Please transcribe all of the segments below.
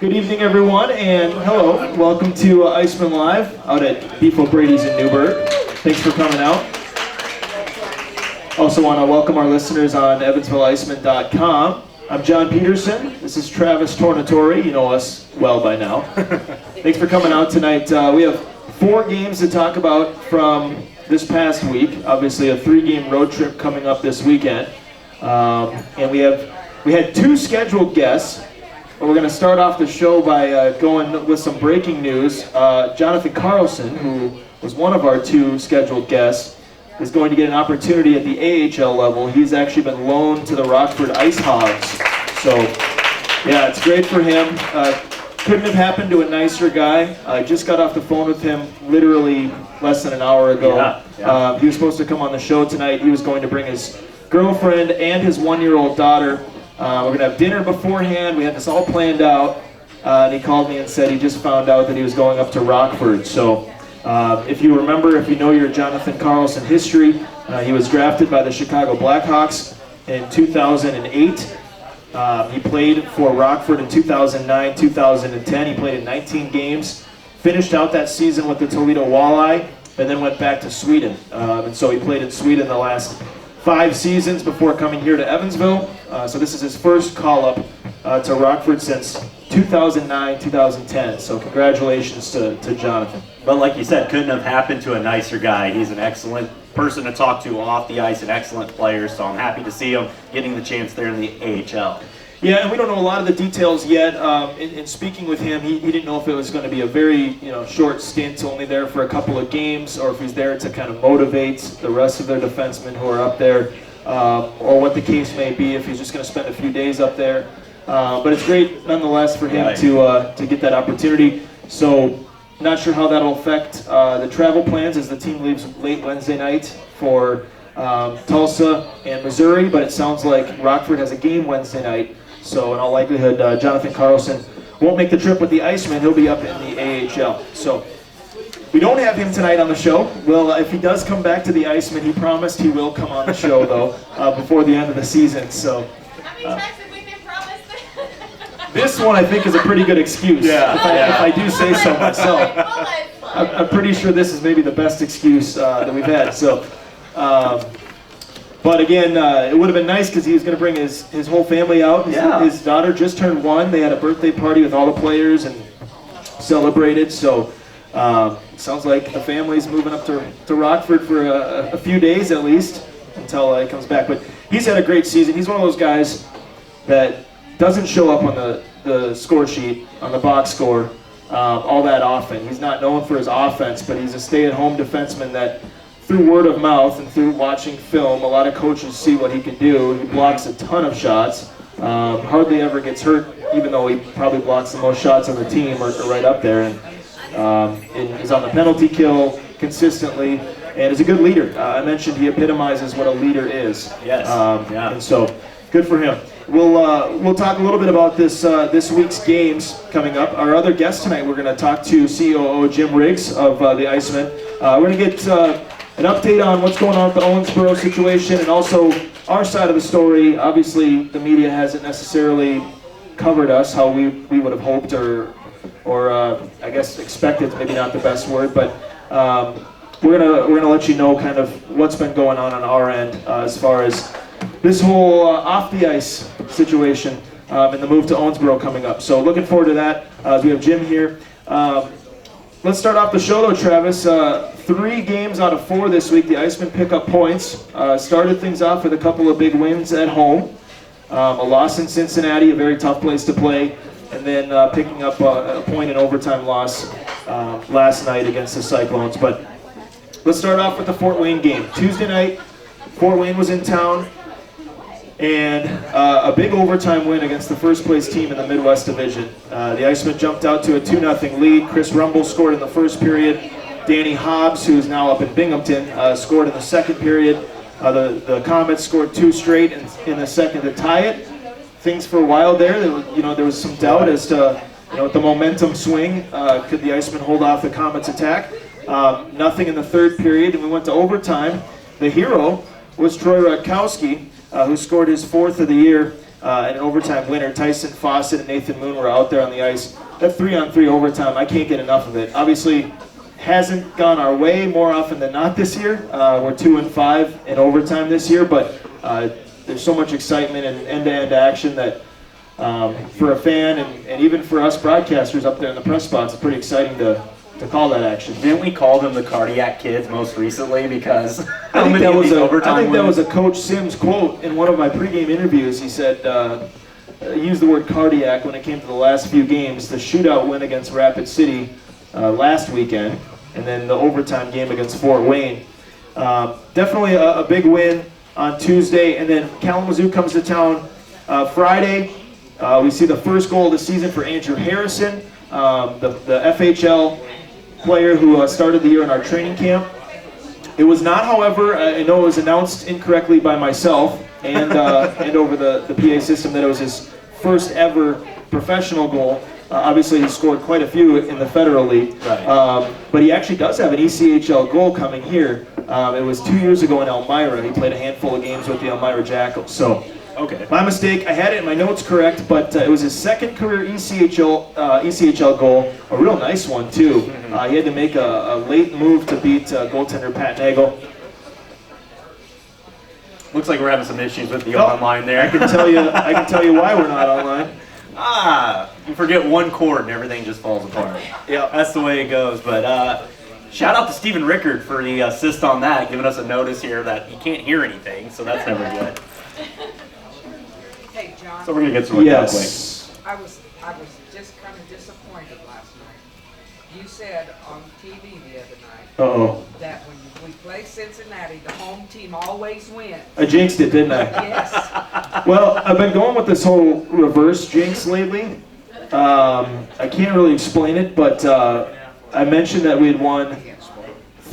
Good evening, everyone, and hello. Welcome to IceMen Live out at Beef O'Brady's in Newburgh. Thanks for coming out. Also want to welcome our listeners on EvansvilleIcemen.com. I'm John Peterson. This is Travis Tornatore. You know us well by now. Thanks for coming out tonight. We have 4 games to talk about from this past week. Obviously, a 3-game road trip coming up this weekend, and we had 2 scheduled guests. We're going to start off the show by going with some breaking news. Jonathan Carlson, who was one of our 2 scheduled guests, is going to get an opportunity at the AHL level. He's actually been loaned to the Rockford Ice Hogs. So, yeah, it's great for him. Couldn't have happened to a nicer guy. I just got off the phone with him literally less than an hour ago. Yeah. He was supposed to come on the show tonight. He was going to bring his girlfriend and his 1-year-old daughter. We're going to have dinner beforehand. We had this all planned out. And he called me and said he just found out that he was going up to Rockford. So if you remember, if you know your Jonathan Carlson history, he was drafted by the Chicago Blackhawks in 2008. He played for Rockford in 2009, 2010. He played in 19 games, finished out that season with the Toledo Walleye, and then went back to Sweden. And so he played in Sweden the last 5 seasons before coming here to Evansville. So this is his first call-up to Rockford since 2009, 2010. So congratulations to Jonathan. But like you said, couldn't have happened to a nicer guy. He's an excellent person to talk to off the ice, an excellent player. So I'm happy to see him getting the chance there in the AHL. Yeah, and we don't know a lot of the details yet. In speaking with him, he didn't know if it was going to be a very short stint, only there for a couple of games, or if he's there to kind of motivate the rest of their defensemen who are up there, or what the case may be, if he's just going to spend a few days up there. But it's great nonetheless for him to get that opportunity. So not sure how that'll affect the travel plans as the team leaves late Wednesday night for Tulsa and Missouri, but it sounds like Rockford has a game Wednesday night. So in all likelihood, Jonathan Carlson won't make the trip with the Icemen. He'll be up in the AHL. So we don't have him tonight on the show. Well, if he does come back to the Icemen, he promised he will come on the show, though, before the end of the season. So how many times have we been promised? This one, I think, is a pretty good excuse. Yeah. If I do say so myself. I'm pretty sure this is maybe the best excuse that we've had. So. But again, it would have been nice because he was going to bring his whole family out. His daughter just turned 1. They had a birthday party with all the players and celebrated. So sounds like the family's moving up to Rockford for a few days at least until he comes back. But he's had a great season. He's one of those guys that doesn't show up on the score sheet, on the box score, all that often. He's not known for his offense, but he's a stay-at-home defenseman that, through word of mouth and through watching film, a lot of coaches see what he can do. He blocks a ton of shots, hardly ever gets hurt, even though he probably blocks the most shots on the team, or right up there, and is on the penalty kill consistently, and is a good leader. I mentioned he epitomizes what a leader is. Yes. And so, good for him. We'll talk a little bit about this week's games coming up. Our other guest tonight, we're going to talk to COO Jim Riggs of the Icemen. We're going to get an update on what's going on with the Owensboro situation, and also our side of the story. Obviously, the media hasn't necessarily covered us how we would have hoped, or I guess expected. Maybe not the best word, but we're gonna let you know kind of what's been going on our end as far as this whole off the ice situation and the move to Owensboro coming up. So looking forward to that. We have Jim here. Let's start off the show though, Travis. 3 games out of 4 this week. The Icemen pick up points. Started things off with a couple of big wins at home. A loss in Cincinnati, a very tough place to play, and then picking up a point in overtime loss last night against the Cyclones. But let's start off with the Fort Wayne game. Tuesday night, Fort Wayne was in town, and a big overtime win against the first place team in the Midwest Division. The Icemen jumped out to a 2-0 lead. Chris Rumble scored in the first period. Danny Hobbs, who is now up in Binghamton, scored in the second period. The Comets scored 2 straight in the second to tie it. Things for a while there was some doubt as to with the momentum swing, could the Icemen hold off the Comets' attack? Nothing in the third period, and we went to overtime. The hero was Troy Rutkowski, who scored his 4th of the year and an overtime winner. Tyson Fawcett and Nathan Moon were out there on the ice. That 3-on-3 overtime, I can't get enough of it. Obviously, hasn't gone our way more often than not this year. We're 2-5 in overtime this year, but there's so much excitement and end-to-end action that for a fan and even for us broadcasters up there in the press spots, it's pretty exciting to call that action. Didn't we call them the Cardiac Kids most recently because I think that was a Coach Sims quote in one of my pregame interviews. He said, he used the word cardiac when it came to the last few games. The shootout win against Rapid City last weekend, and then the overtime game against Fort Wayne. Definitely a big win on Tuesday, and then Kalamazoo comes to town Friday. We see the first goal of the season for Andrew Harrison, the FHL player who started the year in our training camp. It was not, however, I know it was announced incorrectly by myself and over the PA system that it was his first ever professional goal. Obviously, he scored quite a few in the Federal League, right. But he actually does have an ECHL goal coming here. It was 2 years ago in Elmira. He played a handful of games with the Elmira Jackals. So, okay, my mistake. I had it in my notes correct, but it was his second career ECHL goal. A real nice one too. He had to make a late move to beat goaltender Pat Nagel. Looks like we're having some issues with the online there. I can tell you why we're not online. You forget one chord and everything just falls apart. Yeah, that's the way it goes. But shout out to Stephen Rickard for the assist on that, giving us a notice here that he can't hear anything, so that's never good. Hey, John. So we're gonna get some yes. I was just kind of disappointed last night. You said on TV the other night that when we play Cincinnati, the home team always wins. I jinxed it, didn't I? Yes. Well, I've been going with this whole reverse jinx lately. I can't really explain it, but I mentioned that we had won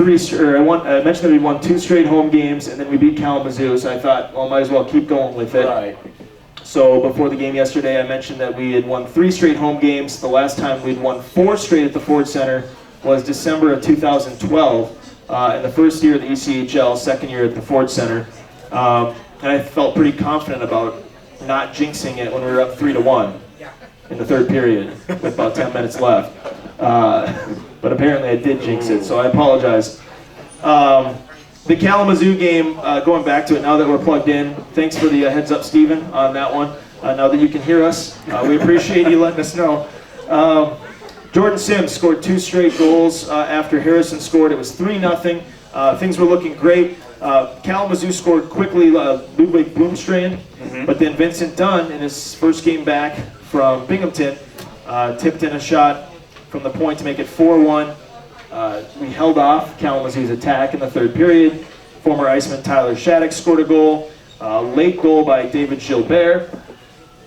I mentioned that we won 2 straight home games, and then we beat Kalamazoo. So I thought, well, might as well keep going with it. Right. So before the game yesterday, I mentioned that we had won 3 straight home games. The last time we'd won 4 straight at the Ford Center was December of 2012, in the first year of the ECHL, second year at the Ford Center. And I felt pretty confident about not jinxing it when we were up 3-1 in the third period with about 10 minutes left. But apparently I did jinx it, so I apologize. The Kalamazoo game, going back to it now that we're plugged in, thanks for the heads up, Steven, on that one. Now that you can hear us, we appreciate you letting us know. Jordan Sims scored 2 straight goals after Harrison scored. It was 3-0. Things were looking great. Kalamazoo scored quickly, Ludwig Bloomstrand, but then Vincent Dunn, in his first game back from Binghamton, tipped in a shot from the point to make it 4-1. We held off Kalamazoo's attack in the third period. Former IceMen Tyler Shattuck scored a goal, late goal by David Gilbert,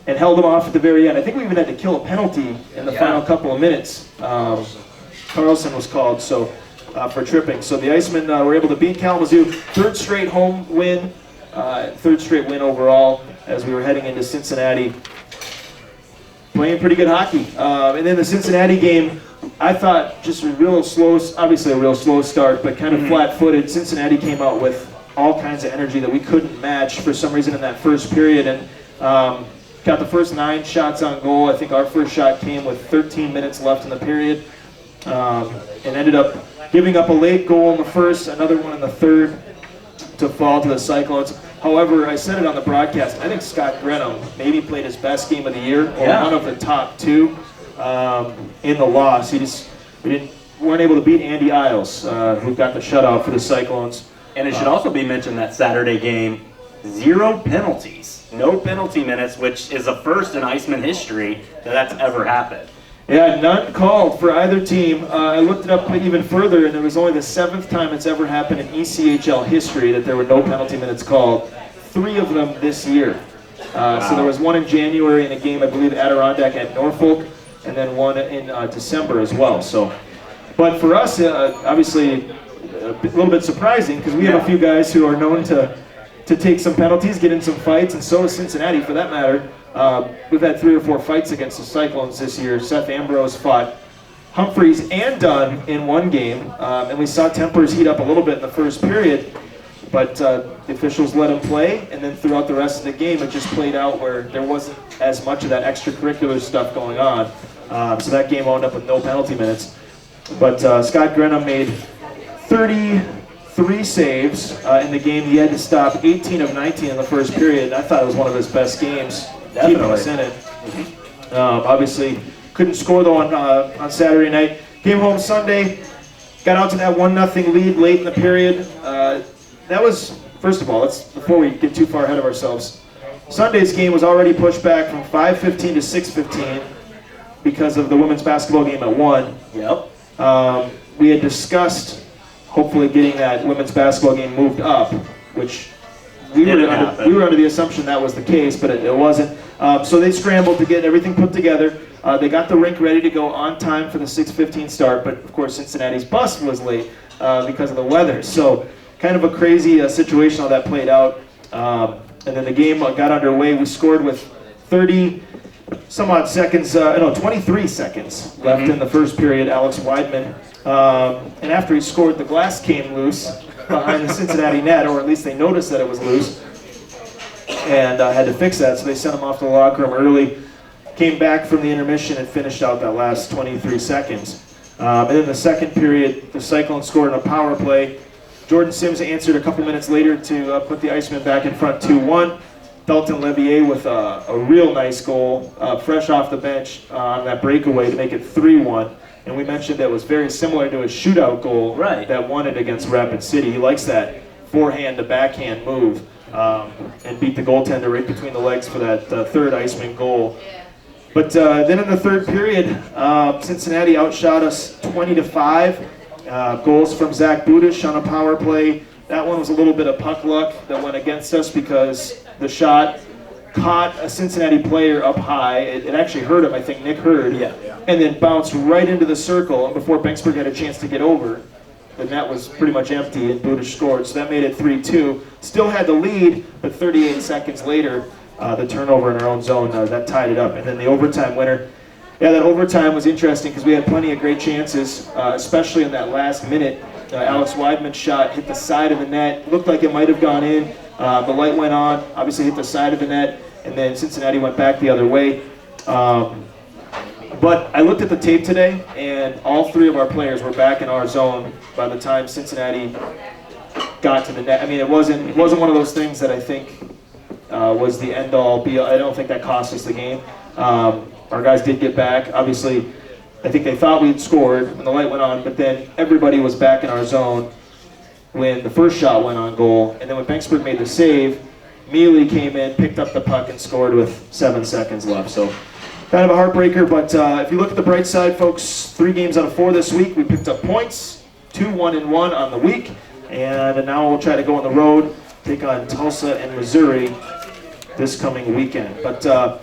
and held him off at the very end. I think we even had to kill a penalty in the final couple of minutes. Carlson was called for tripping. So the IceMen were able to beat Kalamazoo. 3rd straight home win, 3rd straight win overall as we were heading into Cincinnati. Playing pretty good hockey. And then the Cincinnati game, I thought just a real slow, obviously a real slow start, but kind of flat-footed. Cincinnati came out with all kinds of energy that we couldn't match for some reason in that first period, and got the first 9 shots on goal. I think our first shot came with 13 minutes left in the period, and ended up giving up a late goal in the first, another one in the third to fall to the Cyclones. However, I said it on the broadcast, I think Scott Grenham maybe played his best game of the year, or one of the top 2 in the loss. We weren't able to beat Andy Isles, who got the shutout for the Cyclones. And it should also be mentioned that Saturday game, 0 penalties, no penalty minutes, which is a first in IceMen history that's ever happened. Yeah, none called for either team. I looked it up even further, and it was only the 7th time it's ever happened in ECHL history that there were no penalty minutes called. 3 of them this year. So there was one in January in a game, I believe, Adirondack at Norfolk, and then one in December as well. So, but for us, obviously, a little bit surprising because we have a few guys who are known to take some penalties, get in some fights, and so is Cincinnati for that matter. We've had 3 or 4 fights against the Cyclones this year. Seth Ambrose fought Humphreys and Dunn in one game, and we saw tempers heat up a little bit in the first period. but the officials let them play, and then throughout the rest of the game, it just played out where there wasn't as much of that extracurricular stuff going on. So that game wound up with no penalty minutes. But Scott Grenham made 33 saves in the game. He had to stop 18 of 19 in the first period. I thought it was one of his best games, keeping us in it. Obviously, couldn't score though on Saturday night. Came home Sunday, got out to that 1-0 lead late in the period. That was, first of all, before we get too far ahead of ourselves, Sunday's game was already pushed back from 5:15 to 6:15 because of the women's basketball game at 1. Yep. We had discussed hopefully getting that women's basketball game moved up, which we were under the assumption that was the case, but it wasn't. So they scrambled to get everything put together. They got the rink ready to go on time for the 6:15 start, but of course Cincinnati's bus was late because of the weather. So kind of a crazy situation how that played out. And then the game got underway. We scored with 30-some odd seconds, 23 seconds left in the first period. Alex Weidman. And after he scored, the glass came loose behind the Cincinnati net, or at least they noticed that it was loose, and had to fix that. So they sent him off to the locker room early. Came back from the intermission and finished out that last 23 seconds. And then the second period, the Cyclones scored on a power play. Jordan Sims answered a couple minutes later to put the Icemen back in front 2-1. Dalton Levier with a real nice goal, fresh off the bench on that breakaway to make it 3-1. And we mentioned that was very similar to his shootout goal that won it against Rapid City. He likes that forehand to backhand move and beat the goaltender right between the legs for that third Iceman goal. But then in the third period, Cincinnati outshot us 20-5. Goals from Zach Budish on a power play. That one was a little bit of puck luck that went against us because the shot caught a Cincinnati player up high. It actually hurt him, I think Nick Hurd, and then bounced right into the circle. And before Banksburg had a chance to get over, the net was pretty much empty and Budish scored. So that made it 3-2. Still had the lead, but 38 seconds later, the turnover in our own zone, that tied it up. And then the overtime winner. Yeah, that overtime was interesting because we had plenty of great chances, especially in that last minute. Alex Weidman's shot hit the side of the net. Looked like it might have gone in. The light went on, obviously hit the side of the net, and then Cincinnati went back the other way. But I looked at the tape today, and all three of our players were back in our zone by the time Cincinnati got to the net. I mean, it wasn't one of those things that I think was the end-all, be-all. I don't think that cost us the game. Our guys did get back. Obviously, I think they thought we'd scored when the light went on, but then everybody was back in our zone when the first shot went on goal. And then when Banksburg made the save, Mealy came in, picked up the puck, and scored with 7 seconds left. So kind of a heartbreaker, but if you look at the bright side, folks, 3 games out of 4 this week. We picked up points, 2-1-1 on the week, and now we'll try to go on the road, take on Tulsa and Missouri this coming weekend. But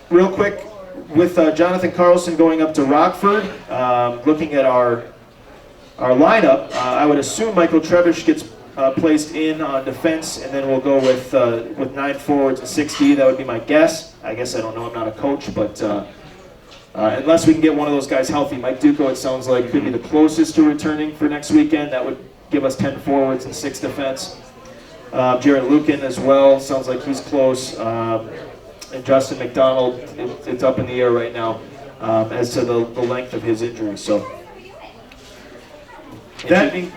real quick, with Jonathan Carlson going up to Rockford, looking at our lineup, I would assume Michael Trevish gets placed in on defense, and then we'll go with 9 forwards and 6D. That would be my guess. I guess I don't know. I'm not a coach, but unless we can get one of those guys healthy, Mike Duco, it sounds like, could be the closest to returning for next weekend. That would give us 10 forwards and 6 defense. Jared Lukin as well. Sounds like he's close. And Justin McDonald, it's up in the air right now as to the length of his injury. So,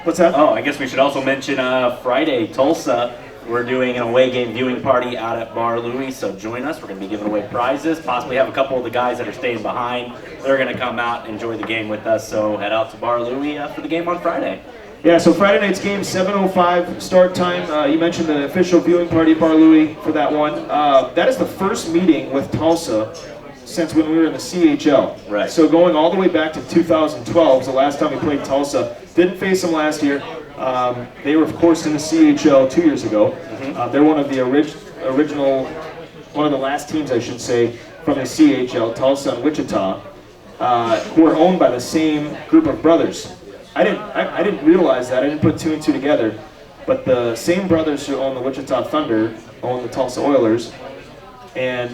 what's that? Oh, I guess we should also mention Friday, Tulsa. We're doing an away game viewing party out at Bar Louie, so join us. We're going to be giving away prizes. Possibly have a couple of the guys that are staying behind. They're going to come out and enjoy the game with us. So head out to Bar Louie for the game on Friday. Yeah, so Friday night's game, 7:05 start time. You mentioned the official viewing party at Bar Louie for that one. That is the first meeting with Tulsa since when we were in the CHL. Right. So going all the way back to 2012 is the last time we played Tulsa. Didn't face them last year. They were, of course, in the CHL 2 years ago. They're one of the original, one of the last teams, I should say, from the CHL, Tulsa and Wichita, who are owned by the same group of brothers. I didn't realize that. I didn't put 2 and 2 together. But the same brothers who own the Wichita Thunder own the Tulsa Oilers, and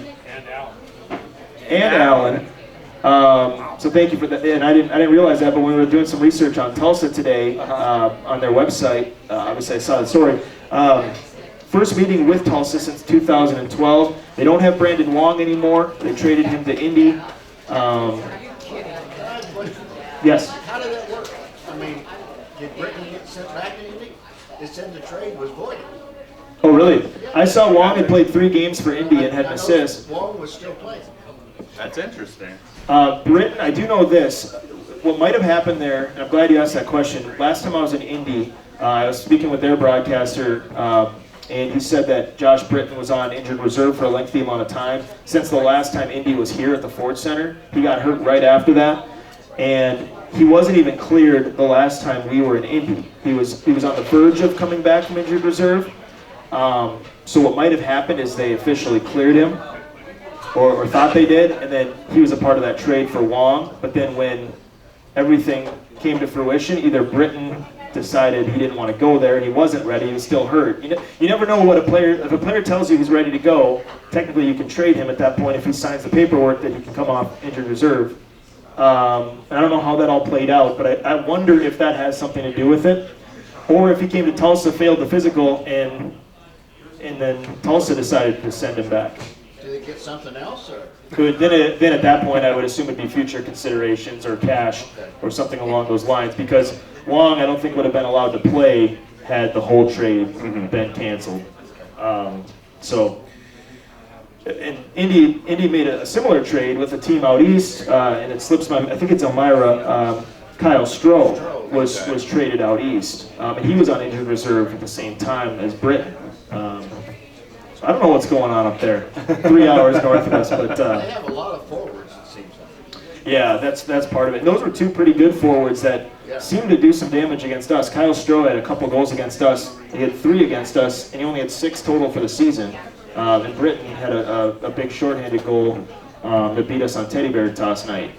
Allen. So thank you for that. And I didn't realize that. But when we were doing some research on Tulsa today on their website, obviously I saw the story. First meeting with Tulsa since 2012. They don't have Brandon Wong anymore. They traded him to Indy. Yes. How did that work? I mean, did Brittany get sent back to Indy? They said the trade was voided. Oh, really? I saw Wong had played 3 games for Indy and had an assist. Wong was still playing. That's interesting. Britton, I do know this. What might have happened there, and I'm glad you asked that question. Last time I was in Indy, I was speaking with their broadcaster, and he said that Josh Britton was on injured reserve for a lengthy amount of time. Since the last time Indy was here at the Ford Center, he got hurt right after that, and he wasn't even cleared the last time we were in Indy. He was on the verge of coming back from injured reserve. So what might have happened is they officially cleared him, or thought they did, and then he was a part of that trade for Wong. But then when everything came to fruition, either Britton decided he didn't want to go there, he wasn't ready, he was still hurt. You never know what a player, if a player tells you he's ready to go, technically you can trade him at that point if he signs the paperwork that he can come off injured reserve. I don't know how that all played out, but I wonder if that has something to do with it, or if he came to Tulsa, failed the physical, and then Tulsa decided to send him back. Did they get something else? Or? Then at that point, I would assume it'd be future considerations or cash or something along those lines, because Wong, I don't think would have been allowed to play had the whole trade been canceled. And Indy made a similar trade with a team out east, and it slips my, I think it's Elmira. Kyle Stroh was traded out east, and he was on injured reserve at the same time as Britton. So I don't know what's going on up there, 3 hours north of us, but they have a lot of forwards, it seems like. yeah, that's part of it. And those were 2 pretty good forwards that seemed to do some damage against us. Kyle Stroh had a couple goals against us. He had 3 against us, and he only had 6 total for the season. And Britton had a big shorthanded goal that beat us on Teddy Bear Toss night.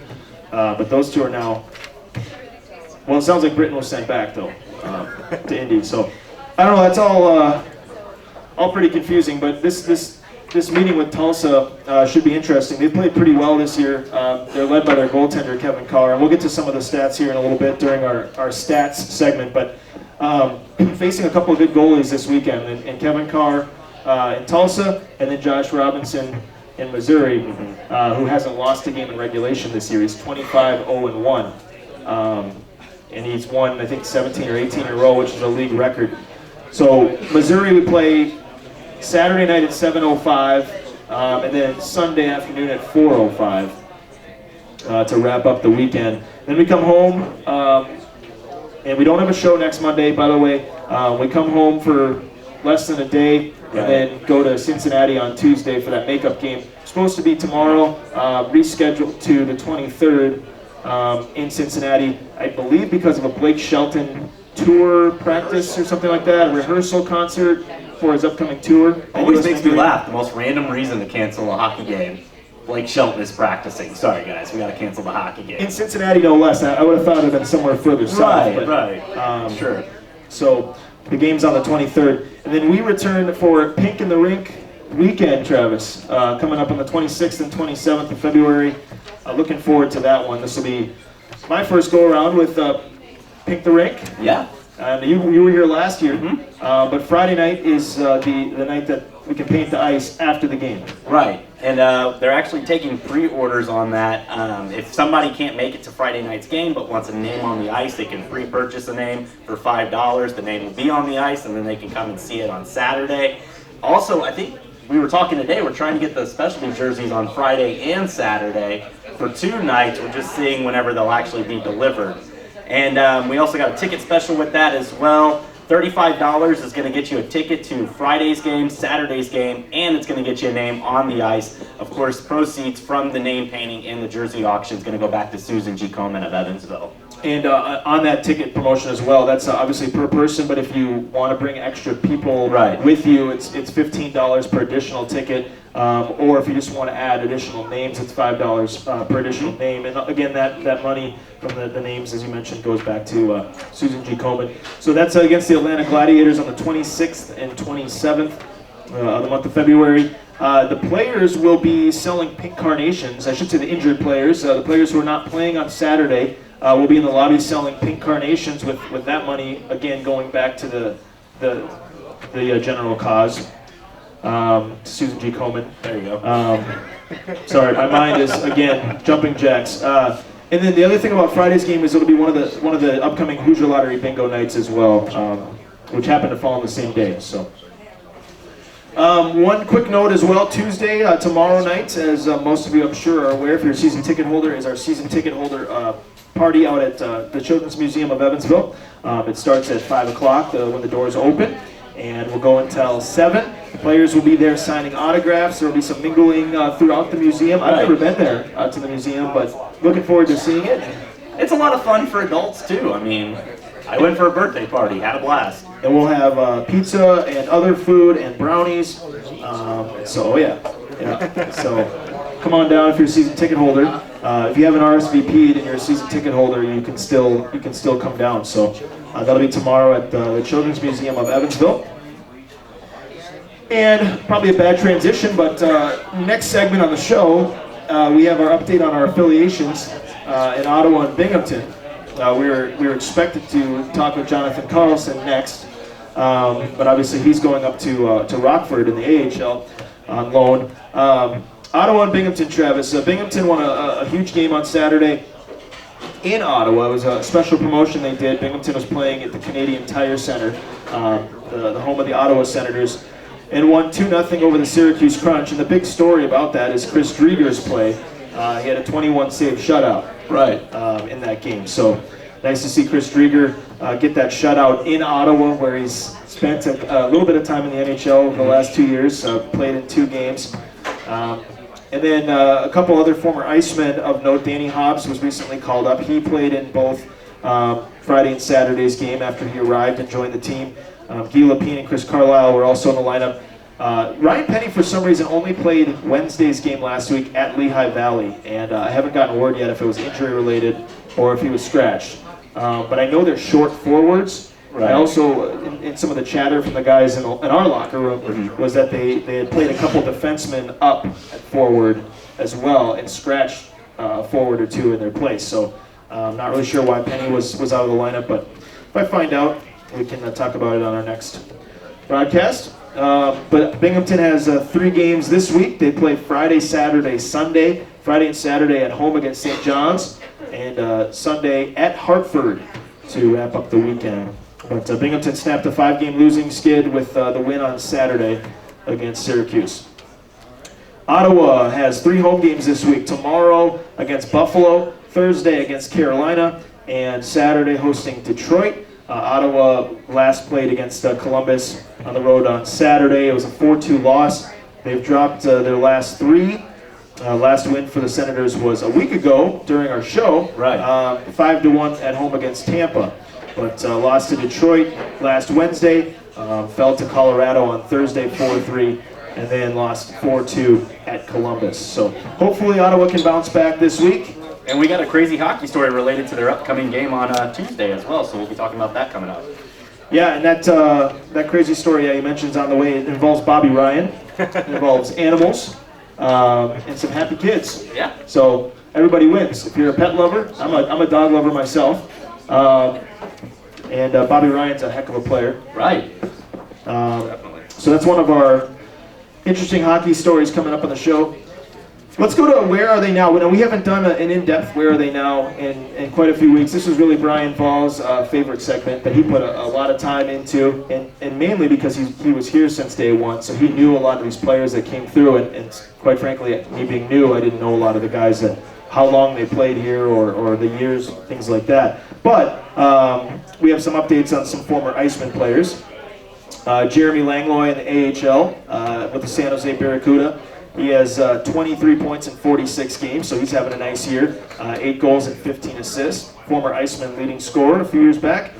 But those 2 are now. Well, it sounds like Britton was sent back though to Indy. So I don't know. That's all pretty confusing. But this meeting with Tulsa should be interesting. They played pretty well this year. They're led by their goaltender Kevin Carr, and we'll get to some of the stats here in a little bit during our stats segment. But facing a couple of good goalies this weekend, and Kevin Carr in Tulsa, and then Josh Robinson in Missouri, who hasn't lost a game in regulation this year. He's 25-0-1. And he's won, I think, 17 or 18 in a row, which is a league record. So Missouri, we play Saturday night at 7:05, and then Sunday afternoon at 4:05 to wrap up the weekend. Then we come home, and we don't have a show next Monday, by the way. We come home for less than a day, and then go to Cincinnati on Tuesday for that makeup game. Supposed to be tomorrow, rescheduled to the 23rd. In Cincinnati, I believe because of a Blake Shelton tour practice or something like that, a rehearsal concert for his upcoming tour. Always makes me laugh. The most random reason to cancel a hockey game. Blake Shelton is practicing. Sorry guys, we got to cancel the hockey game. In Cincinnati, no less. I would have thought it would have been somewhere further south. Right. Sure. So the game's on the 23rd. And then we return for Pink in the Rink weekend, Travis, coming up on the 26th and 27th of February. Looking forward to that one. This will be my first go-around with Pink the Rink. Yeah. And you were here last year, but Friday night is the night that we can paint the ice after the game. Right, and they're actually taking pre-orders on that. If somebody can't make it to Friday night's game but wants a name on the ice, they can pre-purchase a name for $5. The name will be on the ice, and then they can come and see it on Saturday. Also, I think we were talking today, we're trying to get the specialty jerseys on Friday and Saturday for 2 nights. We're just seeing whenever they'll actually be delivered. And we also got a ticket special with that as well. $35 is going to get you a ticket to Friday's game, Saturday's game, and it's going to get you a name on the ice. Of course, proceeds from the name painting and the jersey auction is going to go back to Susan G. Komen of Evansville. And on that ticket promotion as well, that's obviously per person, but if you want to bring extra people with you, it's $15 per additional ticket. Or if you just want to add additional names, it's $5 per additional name. And again, that money from the names, as you mentioned, goes back to Susan G. Komen. So that's against the Atlanta Gladiators on the 26th and 27th of the month of February. The players will be selling pink carnations. I should say the injured players. The players who are not playing on Saturday will be in the lobby selling pink carnations with that money, again, going back to the the general cause. Susan G. Komen. There you go. Sorry, my mind is again jumping jacks. And then the other thing about Friday's game is it'll be one of the upcoming Hoosier Lottery bingo nights as well, which happen to fall on the same day. So, one quick note as well: Tuesday, tomorrow night, as most of you I'm sure are aware, if you're a season ticket holder, is our season ticket holder party out at the Children's Museum of Evansville. It starts at 5 o'clock when the doors open, and we'll go until 7. The players will be there signing autographs. There will be some mingling throughout the museum. I've never been there to the museum, but looking forward to seeing it. It's a lot of fun for adults too. I mean, I went for a birthday party, had a blast. And we'll have pizza and other food and brownies. So come on down if you're a season ticket holder. If you haven't RSVP'd and you're a season ticket holder, you can still come down. So that'll be tomorrow at the Children's Museum of Evansville. And probably a bad transition, but next segment on the show, we have our update on our affiliations in Ottawa and Binghamton. We were expected to talk with Jonathan Carlson next, but obviously he's going up to Rockford in the AHL on loan. Ottawa and Binghamton, Travis. Binghamton won a huge game on Saturday in Ottawa. It was a special promotion they did. Binghamton was playing at the Canadian Tire Center, the home of the Ottawa Senators, and won 2-0 over the Syracuse Crunch. And the big story about that is Chris Drieger's play. He had a 21-save shutout in that game. So nice to see Chris Drieger get that shutout in Ottawa, where he's spent a little bit of time in the NHL over the last 2 years, played in 2 games. And then a couple other former Icemen of note. Danny Hobbs was recently called up. He played in both Friday and Saturday's game after he arrived and joined the team. Guy Lepine and Chris Carlisle were also in the lineup. Ryan Penny, for some reason, only played Wednesday's game last week at Lehigh Valley, and I haven't gotten word yet if it was injury-related or if he was scratched. But I know they're short forwards. I also, in some of the chatter from the guys in our locker room, was that they had played a couple defensemen up at forward as well and scratched a forward or 2 in their place. So I'm not really sure why Penny was out of the lineup, but if I find out, we can talk about it on our next broadcast. But Binghamton has 3 games this week. They play Friday, Saturday, Sunday. Friday and Saturday at home against St. John's, and Sunday at Hartford to wrap up the weekend. But Binghamton snapped a 5-game losing skid with the win on Saturday against Syracuse. Ottawa has 3 home games this week. Tomorrow against Buffalo, Thursday against Carolina, and Saturday hosting Detroit. Ottawa last played against Columbus on the road on Saturday. It was a 4-2 loss. They've dropped their last 3. Last win for the Senators was a week ago during our show. 5-1 at home against Tampa. But lost to Detroit last Wednesday, fell to Colorado on Thursday 4-3, and then lost 4-2 at Columbus. So hopefully Ottawa can bounce back this week. And we got a crazy hockey story related to their upcoming game on Tuesday as well, so we'll be talking about that coming up. Yeah, and that crazy story you mentioned is on the way. It involves Bobby Ryan. It involves animals and some happy kids. Yeah. So everybody wins. If you're a pet lover, I'm a dog lover myself. And Bobby Ryan's a heck of a player. Right. Definitely. So that's one of our interesting hockey stories coming up on the show. Let's go to Where Are They Now? We haven't done an in-depth Where Are They Now in quite a few weeks. This was really Brian Fall's favorite segment that he put a lot of time into, and mainly because he was here since day one, so he knew a lot of these players that came through, and quite frankly, me being new, I didn't know a lot of the guys that how long they played here or the years, things like that. But we have some updates on some former IceMen players. Jeremy Langlois in the AHL with the San Jose Barracuda. He has 23 points in 46 games, so he's having a nice year. 8 goals and 15 assists. Former IceMen leading scorer a few years back.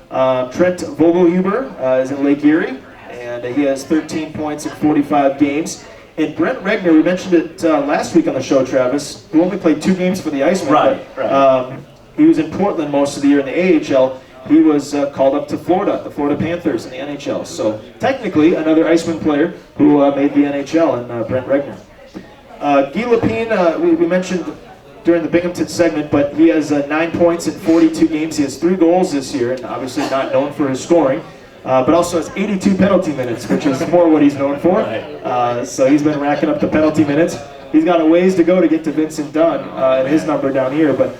Trent Vogelhuber is in Lake Erie, and he has 13 points in 45 games. And Brent Regner, we mentioned it last week on the show, Travis, who only played 2 games for the IceMen. Right. He was in Portland most of the year in the AHL. He was called up to Florida, the Florida Panthers in the NHL. So technically another IceMen player who made the NHL, and Brent Regner. Guy Lepine, we mentioned during the Binghamton segment, but he has 9 points in 42 games. He has 3 goals this year, and obviously not known for his scoring. but also has 82 penalty minutes, which is more what he's known for. So he's been racking up the penalty minutes. He's got a ways to go to get to Vincent Dunn and his number down here, but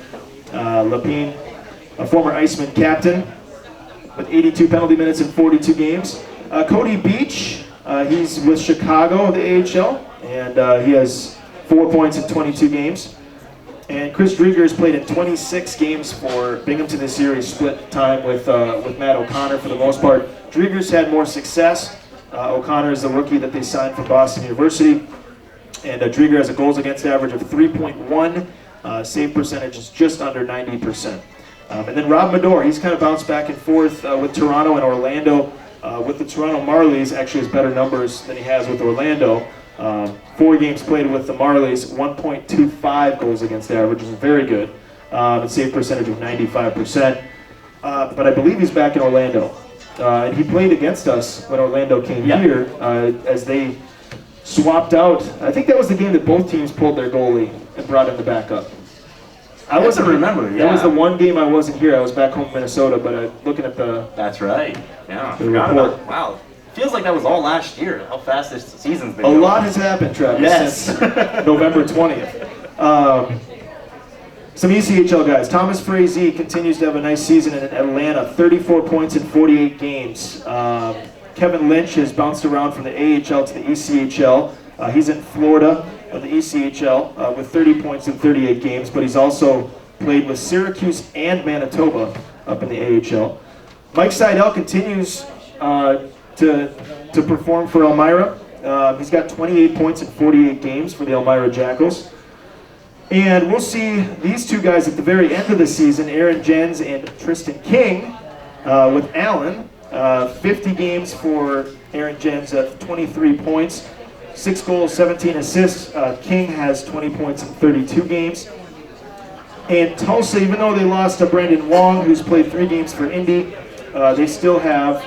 Lapine, a former IceMen captain, with 82 penalty minutes in 42 games. Cody Beach, he's with Chicago, the AHL, and he has 4 points in 22 games. And Chris Drieger has played in 26 games for Binghamton this year. He split time with Matt O'Connor for the most part. Drieger's had more success. O'Connor is the rookie that they signed from Boston University. And Drieger has a goals against average of 3.1. Save percentage is just under 90%. And then Rob Medor, he's kind of bounced back and forth with Toronto and Orlando. With the Toronto Marlies, actually has better numbers than he has with Orlando. 4 games played with the Marlies, 1.25 goals against average, which is very good. And save percentage of 95%. But I believe he's back in Orlando. And he played against us when Orlando came here as they swapped out. I think that was the game that both teams pulled their goalie and brought him to back up. I wasn't remember. That was the one game I wasn't here. I was back home in Minnesota, but looking at the That's right. Yeah, I the forgot report. about. Wow, feels like that was all last year. How fast this season's been. A going. lot has happened, Travis, Yes. since November 20th. Some ECHL guys. Thomas Frazee continues to have a nice season in Atlanta, 34 points in 48 games. Kevin Lynch has bounced around from the AHL to the ECHL. He's in Florida of the ECHL with 30 points in 38 games, but he's also played with Syracuse and Manitoba up in the AHL. Mike Seidel continues to perform for Elmira. He's got 28 points in 48 games for the Elmira Jackals. And we'll see these two guys at the very end of the season, Aaron Jens and Tristan King, with Allen. 50 games for Aaron Jens at 23 points, 6 goals, 17 assists. King has 20 points in 32 games. And Tulsa, even though they lost to Brandon Wong, who's played 3 games for Indy, they still have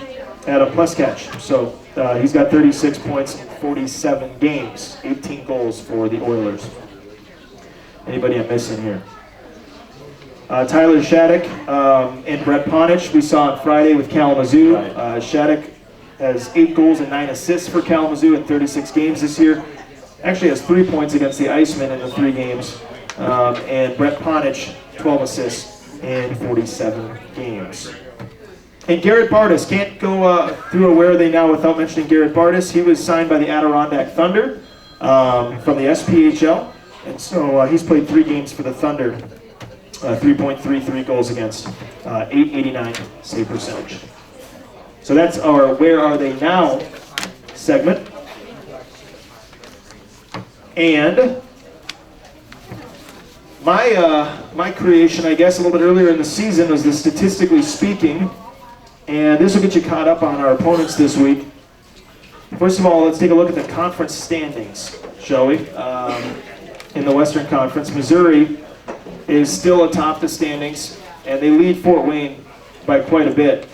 Adam Pleskach. So he's got 36 points in 47 games, 18 goals for the Oilers. Anybody I'm missing here? Tyler Shattuck and Brett Ponich we saw on Friday with Kalamazoo. Shattuck has 8 goals and 9 assists for Kalamazoo in 36 games this year. Actually has 3 points against the IceMen in the 3 games. And Brett Ponich, 12 assists in 47 games. And Garrett Bardis, can't go through a Where Are They Now without mentioning Garrett Bardis. He was signed by the Adirondack Thunder from the SPHL. And so he's played 3 games for the Thunder. 3.33 goals against, 889 save percentage. So that's our Where Are They Now segment. And my creation, I guess, a little bit earlier in the season was the Statistically Speaking. And this will get you caught up on our opponents this week. First of all, let's take a look at the conference standings, shall we? In the Western Conference, Missouri is still atop the standings, and they lead Fort Wayne by quite a bit.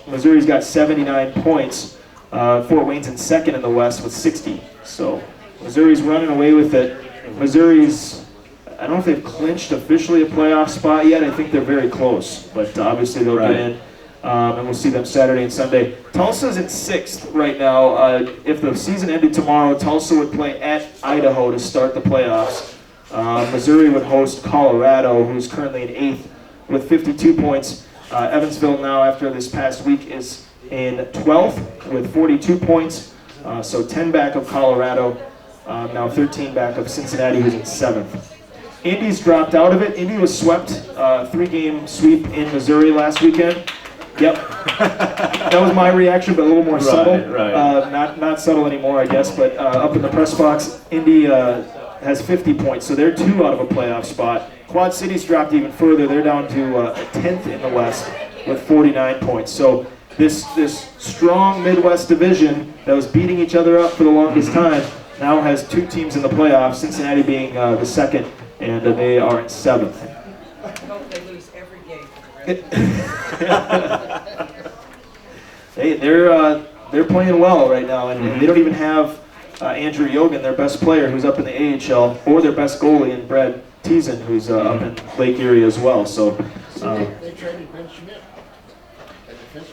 Missouri's got 79 points. Fort Wayne's in second in the West with 60. So Missouri's running away with it. Missouri's, I don't know if they've clinched officially a playoff spot yet. I think they're very close, but obviously they'll get in. And we'll see them Saturday and Sunday. Tulsa's in 6th right now. If the season ended tomorrow, Tulsa would play at Idaho to start the playoffs. Missouri would host Colorado, who's currently in 8th with 52 points. Evansville now, after this past week, is in 12th with 42 points. So 10 back of Colorado, now 13 back of Cincinnati, who's in 7th. Indy's dropped out of it. Indy was swept, 3-game sweep in Missouri last weekend. Yep, that was my reaction, but a little more subtle. Not subtle anymore, I guess, but up in the press box, Indy has 50 points, so they're 2 out of a playoff spot. Quad Cities dropped even further. They're down to 10th in the West with 49 points. So this strong Midwest division that was beating each other up for the longest time now has 2 teams in the playoffs, Cincinnati being the 2nd, and they are in 7th. I hope they lose every game for the rest They're playing well right now, and they don't even have Andrew Yogan, their best player, who's up in the AHL, or their best goalie in Brad Teason, who's up in Lake Erie as well. So They traded Ben Schmidt.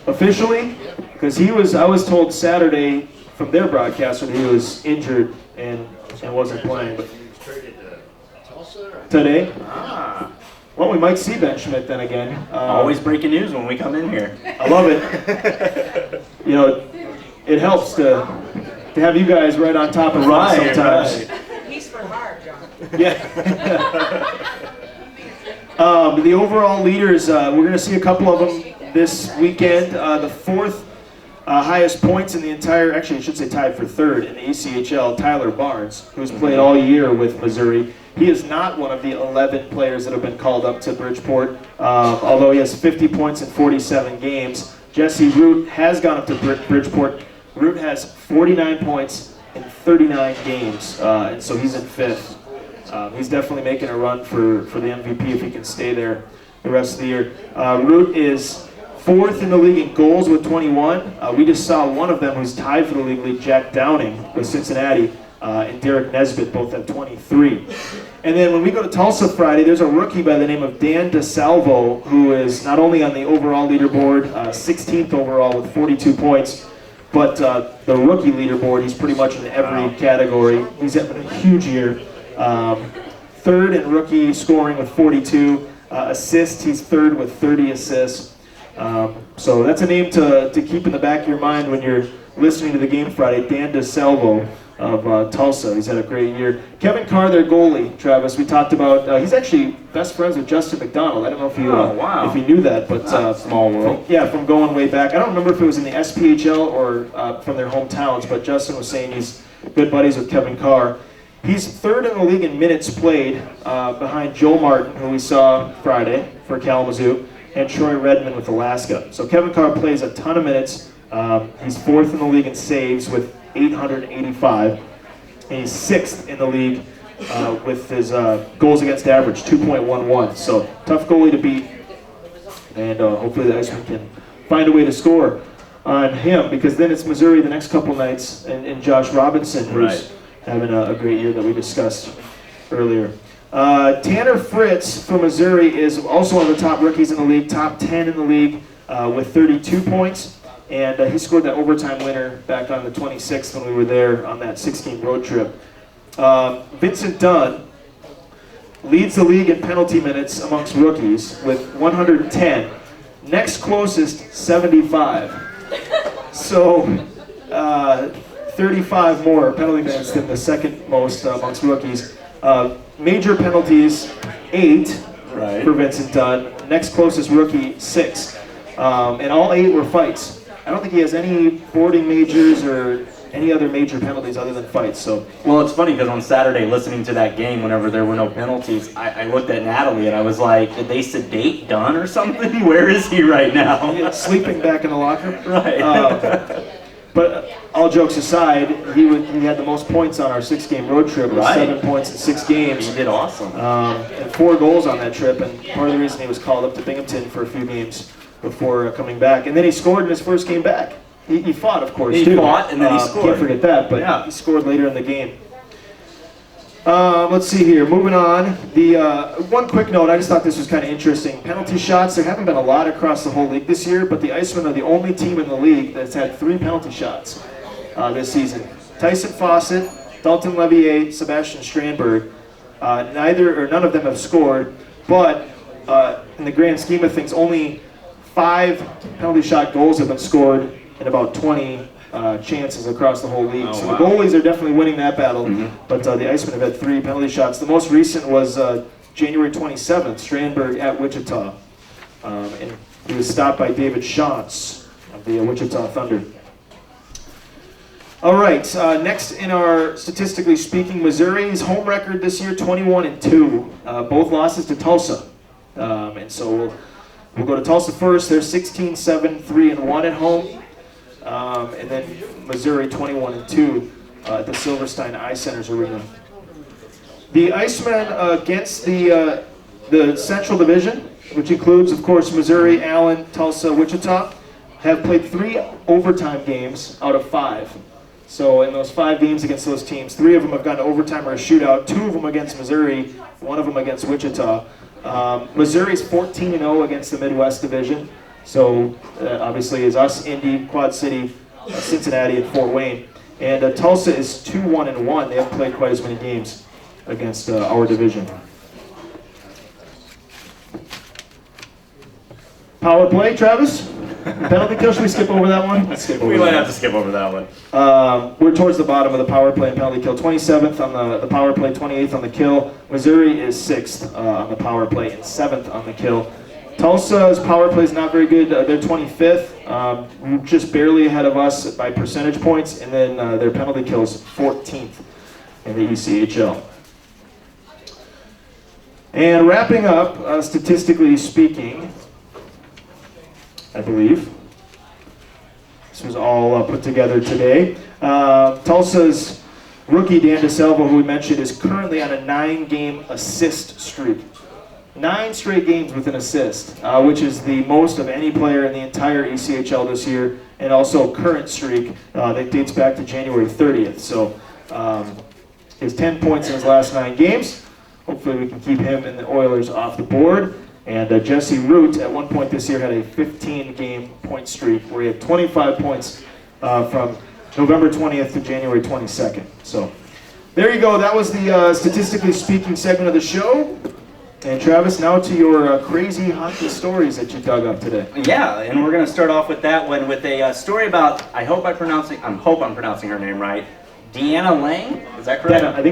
Officially? Because I was told Saturday from their broadcaster that he was injured and wasn't playing. But He was traded to Tulsa, or? today, Ah, well, we might see Ben Schmidt then again. always breaking news when we come in here. I love it. You know, it helps to have you guys right on top of Right, things sometimes. right. He's for hire, John. Yeah. The overall leaders, we're going to see a couple of them this weekend. The fourth highest points in the entire, actually I should say tied for third in the ECHL, Tyler Barnes, who's played all year with Missouri. He is not one of the 11 players that have been called up to Bridgeport, although he has 50 points in 47 games. Jesse Root has gone up to Bridgeport. Root has 49 points in 39 games, and so he's in fifth. He's definitely making a run for the MVP if he can stay there the rest of the year. Root is fourth in the league in goals with 21. We just saw one of them who's tied for the league, Jack Downing with Cincinnati, and Derek Nesbitt both at 23. And then when we go to Tulsa Friday, there's a rookie by the name of Dan DeSalvo who is not only on the overall leaderboard, 16th overall with 42 points, but the rookie leaderboard, he's pretty much in every category. He's having a huge year. Third in rookie scoring with 42 assists. He's third with 30 assists. So that's a name to keep in the back of your mind when you're listening to the game Friday. Dan DeSalvo of Tulsa. He's had a great year. Kevin Carr, their goalie, Travis, we talked about. He's actually best friends with Justin McDonald. I don't know if you if you knew that, but Small world. from going way back. I don't remember if it was in the SPHL or from their hometowns, but Justin was saying he's good buddies with Kevin Carr. He's third in the league in minutes played, behind Joe Martin, who we saw Friday for Kalamazoo, and Troy Redmond with Alaska. So Kevin Carr plays a ton of minutes. He's fourth in the league in saves with 885, and he's sixth in the league with his goals against average, 2.11. So tough goalie to beat, and hopefully the Icemen can find a way to score on him, because then it's Missouri the next couple nights, and Josh Robinson, who's having a great year that we discussed earlier. Tanner Fritz from Missouri is also one of the top rookies in the league, top 10 in the league with 32 points. And he scored that overtime winner back on the 26th when we were there on that 6-game road trip. Vincent Dunn leads the league in penalty minutes amongst rookies with 110. Next closest, 75. So 35 more penalty minutes than the second most amongst rookies. Major penalties, 8 for Vincent Dunn. Next closest rookie, 6. And all 8 were fights. I don't think he has any boarding majors or any other major penalties other than fights. So, well, it's funny because on Saturday, listening to that game, whenever there were no penalties, I looked at Natalie and I was like, did they sedate Dunn or something? Where is he right now? Sleeping back in the locker. Right. But all jokes aside, he had the most points on our 6-game road trip with 7 points in 6 games. He did awesome. And 4 goals on that trip, and part of the reason he was called up to Binghamton for a few games before coming back. And then he scored in his first game back. He fought, of course, he too. He fought, and then he scored. Can't forget that, but he scored later in the game. Let's see here. Moving on. The one quick note, I just thought this was kind of interesting. Penalty shots, there haven't been a lot across the whole league this year, but the Icemen are the only team in the league that's had 3 penalty shots this season. Tyson Fawcett, Dalton Levier, Sebastian Strandberg. None of them have scored, but in the grand scheme of things, only 5 penalty shot goals have been scored in about 20 chances across the whole league. So the goalies are definitely winning that battle, but the Icemen have had 3 penalty shots. The most recent was January 27th, Strandberg at Wichita, and he was stopped by David Shantz of the Wichita Thunder. All right, next in our statistically speaking, Missouri's home record this year, 21-2, both losses to Tulsa, and so we'll go to Tulsa first. They're 16-7-3-1 at home. And then Missouri 21-2 at the Silverstein iCenters Arena. The Icemen against the Central Division, which includes, of course, Missouri, Allen, Tulsa, Wichita, have played 3 overtime games out of 5. So in those 5 games against those teams, 3 of them have gone to overtime or a shootout, 2 of them against Missouri, 1 of them against Wichita. Missouri's 14-0 against the Midwest Division. So obviously is us, Indy, Quad City, Cincinnati, and Fort Wayne. And Tulsa is 2-1-1. They haven't played quite as many games against our division. Power play, Travis? Penalty kill, should we skip over that one? Let's skip over We that. might have to skip over that one. We're towards the bottom of the power play and penalty kill. 27th on the power play, 28th on the kill. Missouri is 6th on the power play and 7th on the kill. Tulsa's power play is not very good. They're 25th, just barely ahead of us by percentage points, and then their penalty kill is 14th in the ECHL. And wrapping up, statistically speaking, I believe. This was all put together today. Tulsa's rookie Dan DeSalvo, who we mentioned, is currently on a 9-game assist streak. 9 straight games with an assist, which is the most of any player in the entire ECHL this year, and also current streak that dates back to January 30th. So he has 10 points in his last 9 games. Hopefully we can keep him and the Oilers off the board. And Jesse Root, at one point this year, had a 15-game point streak where he had 25 points from November 20th to January 22nd. So there you go. That was the statistically speaking segment of the show. And Travis, now to your crazy hockey stories that you dug up today. Yeah, and we're going to start off with that one with a story about, I hope I'm pronouncing her name right, Deanna Lang. Is that correct? Denna, I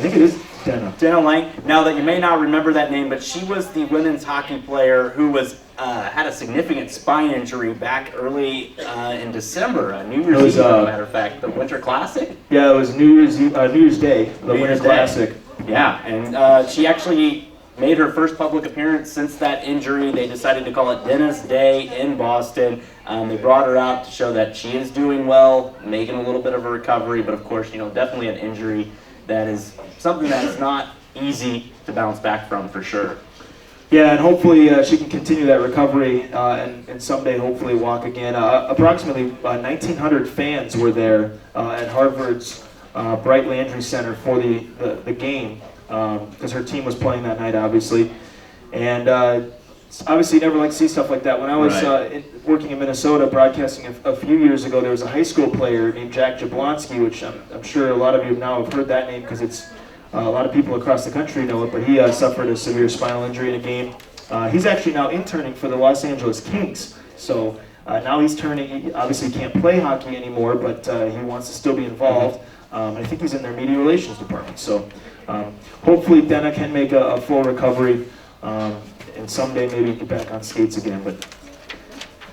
think it is Denna. Denna Lang. Now that you may not remember that name, but she was the women's hockey player who was had a significant spine injury back early in December, New Year's Eve, as a matter of fact, the Winter Classic. Yeah, it was New Year's Day, the Winter Classic. Yeah, and she actually made her first public appearance since that injury. They decided to call it Dennis Day in Boston. They brought her out to show that she is doing well, making a little bit of a recovery, but of course, definitely an injury that is something that's not easy to bounce back from for sure. Yeah, and hopefully she can continue that recovery and someday hopefully walk again. Approximately 1,900 fans were there at Harvard's Bright Landry Center for the game, because her team was playing that night, obviously. And obviously you never like to see stuff like that. When I was working in Minnesota broadcasting a few years ago, there was a high school player named Jack Jablonski, which I'm sure a lot of you now have heard that name because it's a lot of people across the country know it, but he suffered a severe spinal injury in a game. He's actually now interning for the Los Angeles Kings. So now he's turning, he obviously can't play hockey anymore, but he wants to still be involved. I think he's in their media relations department. So hopefully Denna can make a full recovery and someday maybe get back on skates again. But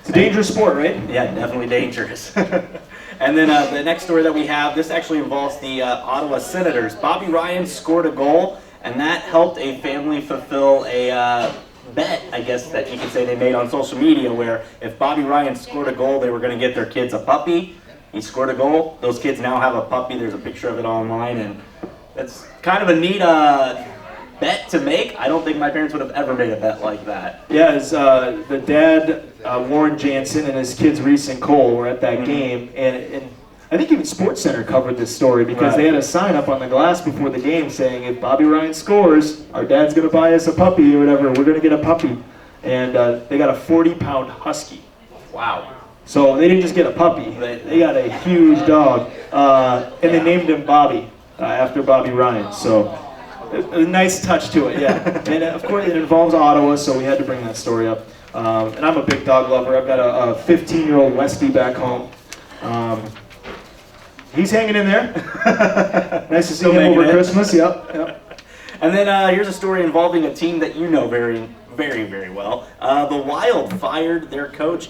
it's a dangerous sport, right? Yeah, definitely dangerous. And then the next story that we have, this actually involves the Ottawa Senators. Bobby Ryan scored a goal, and that helped a family fulfill a bet, I guess that you could say they made on social media, where if Bobby Ryan scored a goal, they were going to get their kids a puppy. He scored a goal. Those kids now have a puppy. There's a picture of it online, and it's kind of a neat bet to make. I don't think my parents would have ever made a bet like that. Yeah, the dad, Warren Jansen, and his kids Reese and Cole were at that game, and I think even SportsCenter covered this story because they had a sign up on the glass before the game saying, if Bobby Ryan scores, our dad's going to buy us a puppy or whatever. We're going to get a puppy. And they got a 40-pound husky. Wow. So they didn't just get a puppy. They got a huge dog. And they named him Bobby after Bobby Ryan. So a nice touch to it, yeah. And of course it involves Ottawa, so we had to bring that story up. And I'm a big dog lover. I've got a 15-year-old Westie back home. He's hanging in there. Nice to see him over Christmas. Yep. And then here's a story involving a team that you know very, very well. The Wild fired their coach,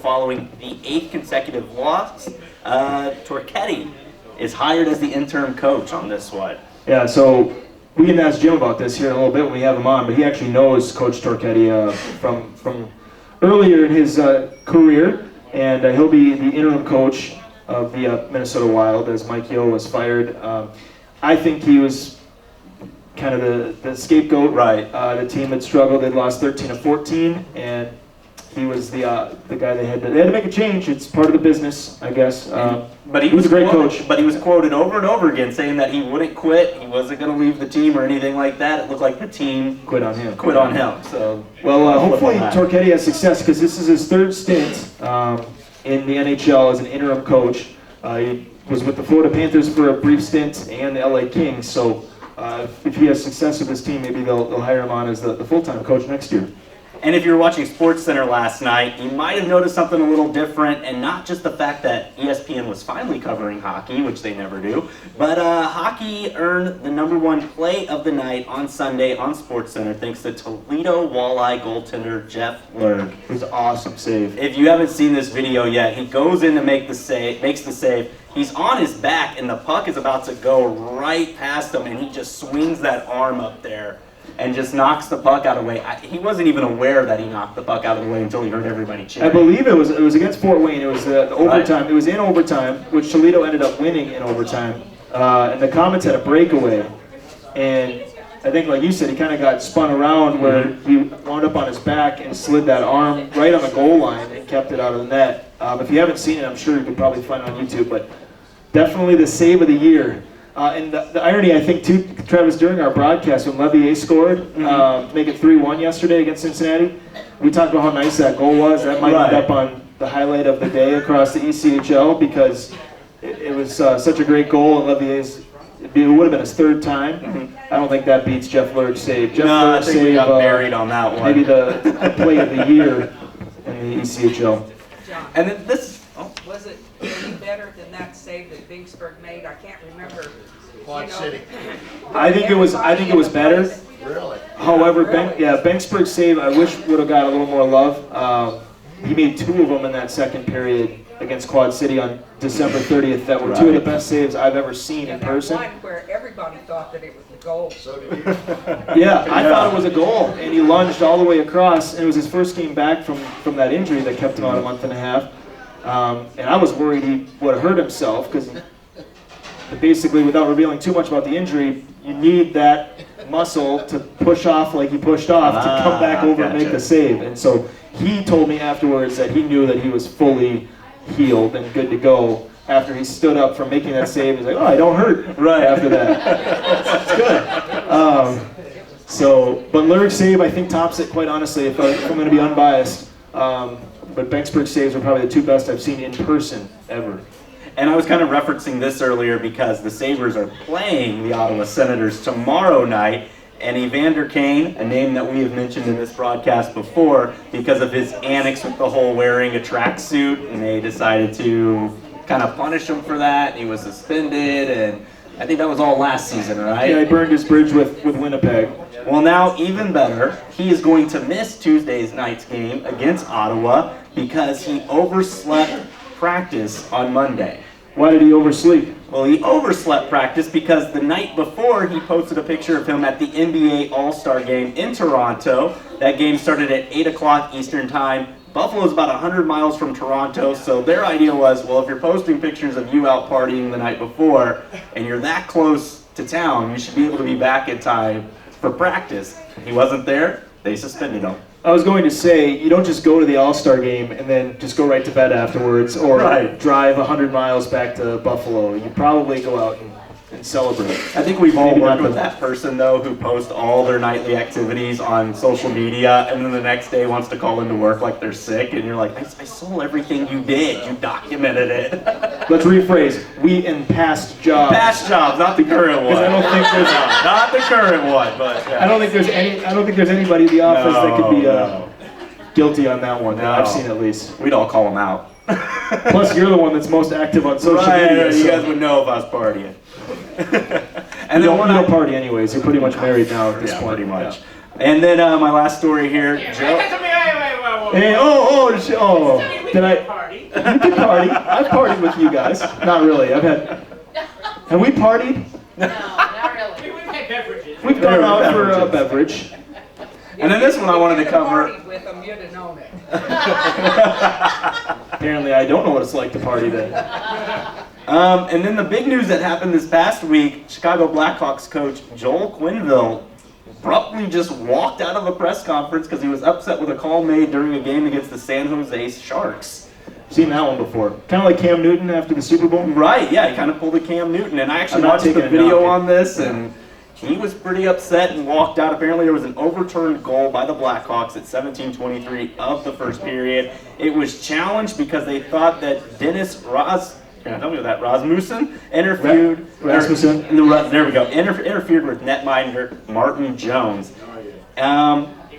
following the 8th consecutive loss. Torchetti is hired as the interim coach on this one. Yeah, so we can ask Jim about this here in a little bit when we have him on, but he actually knows Coach Torchetti from earlier in his career, and he'll be the interim coach of the Minnesota Wild as Mike Yeo was fired. I think he was kind of the scapegoat. Right. The team had struggled. They'd lost 13 of 14, and he was the guy they had to make a change. It's part of the business, I guess. But he was a great coach. But he was quoted over and over again saying that he wouldn't quit. He wasn't going to leave the team or anything like that. It looked like the team Quit on him. So well, hopefully Torchetti has success because this is his third stint in the NHL as an interim coach. He was with the Florida Panthers for a brief stint and the LA Kings. So if he has success with this team, maybe they'll hire him on as the full-time coach next year. And if you were watching SportsCenter last night, you might have noticed something a little different, and not just the fact that ESPN was finally covering hockey, which they never do, but hockey earned the #1 play of the night on Sunday on SportsCenter thanks to Toledo Walleye goaltender Jeff Lerg. It was an awesome save. If you haven't seen this video yet, he goes in to makes the save. He's on his back, and the puck is about to go right past him, and he just swings that arm up there and just knocks the puck out of the way. He wasn't even aware that he knocked the puck out of the way until he heard everybody cheering. I believe it was against Fort Wayne. It was the overtime. Right. It was in overtime, which Toledo ended up winning in overtime. And the Comets had a breakaway. And I think, like you said, he kind of got spun around where he wound up on his back and slid that arm right on the goal line and kept it out of the net. If you haven't seen it, I'm sure you can probably find it on YouTube. But definitely the save of the year. And the irony, I think, too, Travis, during our broadcast, when Levier scored, make it 3-1 yesterday against Cincinnati, we talked about how nice that goal was. That might end up on the highlight of the day across the ECHL because it was such a great goal, and Levier's, it would have been his third time. I don't think that beats Jeff Lerg's save. I think we got buried on that one. Maybe the play of the year in the ECHL. John, And then this... was it any better than that save that Vingsburg made? I can't remember. Quad City. I think it was better. Really? However, Vingsburg's save I wish would have got a little more love. He made 2 of them in that second period against Quad City on December 30th. That were 2 of the best saves I've ever seen in person. One where everybody thought that it was the goal. So did you. Yeah, I thought it was a goal, and he lunged all the way across. And it was his first game back from that injury that kept him out a month and a half. And I was worried he would have hurt himself because basically, without revealing too much about the injury, you need that muscle to push off like he pushed off to come back over and make the save. And so he told me afterwards that he knew that he was fully healed and good to go after he stood up from making that save. He's like, oh, I don't hurt right after that. It's good. But Lerg's save, I think, tops it, quite honestly, if I'm going to be unbiased. But Vingsburg saves are probably the 2 best I've seen in person ever. And I was kind of referencing this earlier because the Sabres are playing the Ottawa Senators tomorrow night, and Evander Kane, a name that we have mentioned in this broadcast before, because of his antics with the whole wearing a tracksuit, and they decided to kind of punish him for that. He was suspended, and I think that was all last season, right? Yeah, he burned his bridge with Winnipeg. Well, now, even better, he is going to miss Tuesday's night's game against Ottawa because he overslept practice on Monday. Why did he oversleep? Well, he overslept practice because the night before he posted a picture of him at the NBA All-Star Game in Toronto. That game started at 8 o'clock Eastern Time. Buffalo's about 100 miles from Toronto, so their idea was, well, if you're posting pictures of you out partying the night before and you're that close to town, you should be able to be back in time for practice. He wasn't there, they suspended him. I was going to say, you don't just go to the All-Star game and then just go right to bed afterwards or drive 100 miles back to Buffalo. You probably go out and celebrate. I think we've all worked with that person, though, who posts all their nightly activities on social media and then the next day wants to call into work like they're sick, and you're like, I saw everything you did. You documented it. Let's rephrase. We in past jobs. Past jobs, not the current one. I don't think there's not the current one, but yeah. I don't think there's anybody in the office that could be guilty on that one. That I've seen at least. We'd all call them out. Plus, you're the one that's most active on social media. You guys would know if I was partying. And then you don't party anyways. You're pretty much married now at this point. Pretty much. Yeah. And then my last story here. Joe. Hey, did I? Party. You can party. I've partied with you guys. Not really. Have we partied? No, not really. We've had beverages. We've gone out for a beverage. And then this one I wanted to cover. With them, you'd have known it. Apparently, I don't know what it's like to party then. And then the big news that happened this past week, Chicago Blackhawks coach Joel Quenneville abruptly just walked out of a press conference because he was upset with a call made during a game against the San Jose Sharks. Seen that one before. Kind of like Cam Newton after the Super Bowl. Right, yeah, he kind of pulled a Cam Newton, and I actually I'm not watched the taking a video knock. on this, and he was pretty upset and walked out. Apparently there was an overturned goal by the Blackhawks at 17:23 of the first period. It was challenged because they thought that Dennis Rasmussen interfered. Rasmussen. There we go. Interfered with netminder Martin Jones.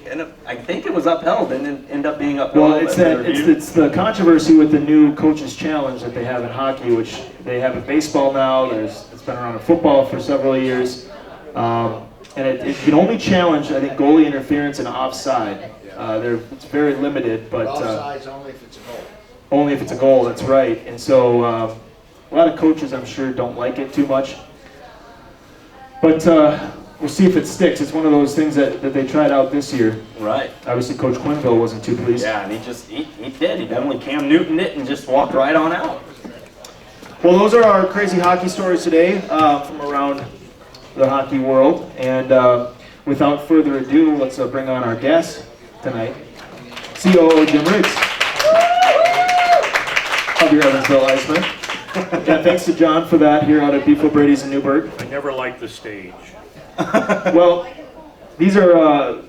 And I think it was upheld and then ended up being upheld. Well, it's the controversy with the new coaches challenge that they have in hockey, which they have in baseball now. It's been around in football for several years, and it can only challenge, I think, goalie interference and offside. It's very limited, but Offside's only if it's a goal. only if it's a goal. That's right. And so a lot of coaches, I'm sure, don't like it too much, but. We'll see if it sticks. It's one of those things that they tried out this year. Right. Obviously, Coach Quinville wasn't too pleased. Yeah, and he did. He definitely Cam Newtoned it and just walked right on out. Well, those are our crazy hockey stories today from around the hockey world. And without further ado, let's bring on our guest tonight, COO Jim Riggs of your Evansville IceMen. Yeah, thanks to John for that here out at Beef Brady's in Newburgh. I never liked the stage. Well, these are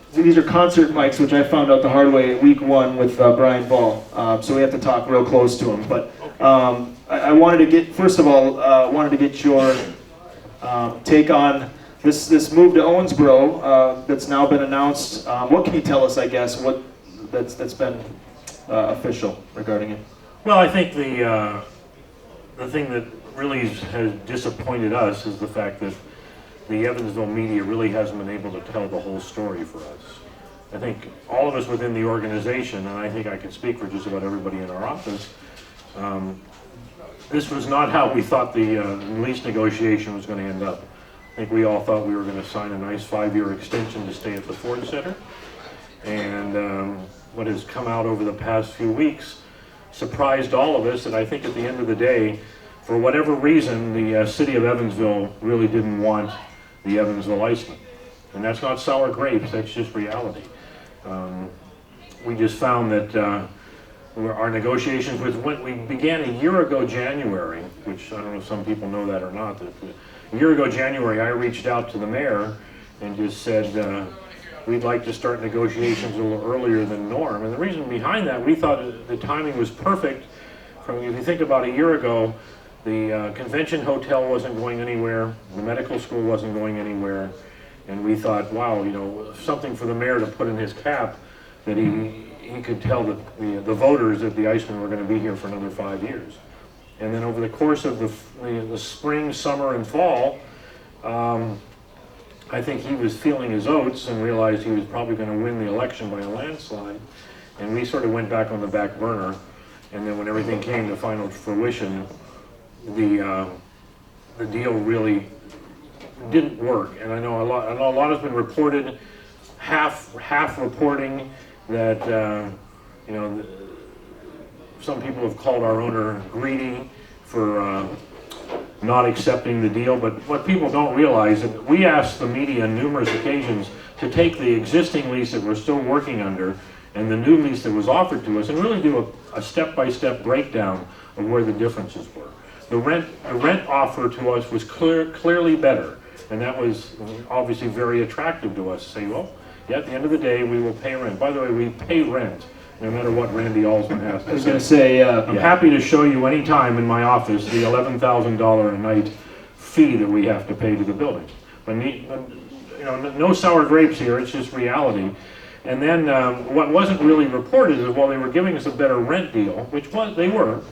concert mics, which I found out the hard way week one with Brian Ball. So we have to talk real close to him. But I wanted to get, first of all, your take on this move to Owensboro that's now been announced. What can you tell us, I guess, what that's been official regarding it? Well, I think the thing that really has disappointed us is the fact that the Evansville media really hasn't been able to tell the whole story for us. I think all of us within the organization, and I think I can speak for just about everybody in our office, this was not how we thought the lease negotiation was going to end up. I think we all thought we were going to sign a nice 5-year extension to stay at the Ford Center. And what has come out over the past few weeks surprised all of us, and I think at the end of the day, for whatever reason, the city of Evansville really didn't want the Evansville IceMen. And that's not sour grapes, that's just reality. We just found that our negotiations we began a year ago January, which I don't know if some people know that or not. That a year ago January, I reached out to the mayor and just said, we'd like to start negotiations a little earlier than norm. And the reason behind that, we thought the timing was perfect. If you think about a year ago, the convention hotel wasn't going anywhere, the medical school wasn't going anywhere, and we thought, wow, something for the mayor to put in his cap that he could tell the voters that the IceMen were going to be here for another 5 years. And then over the course of the spring, summer, and fall, I think he was feeling his oats and realized he was probably going to win the election by a landslide, and we sort of went back on the back burner. And then when everything came to final fruition, the deal really didn't work. And I know a lot has been reported, half reporting that some people have called our owner greedy for not accepting the deal. But what people don't realize is that we asked the media on numerous occasions to take the existing lease that we're still working under and the new lease that was offered to us and really do a step-by-step breakdown of where the differences were. The rent offer to us was clearly better, and that was obviously very attractive to us. Say, well, yeah, at the end of the day, we will pay rent. By the way, we pay rent, no matter what Randy Alsman has to say. I was going to say, I'm happy to show you any time in my office the $11,000 a night fee that we have to pay to the building. But no sour grapes here, it's just reality. And then what wasn't really reported is while they were giving us a better rent deal, which they were,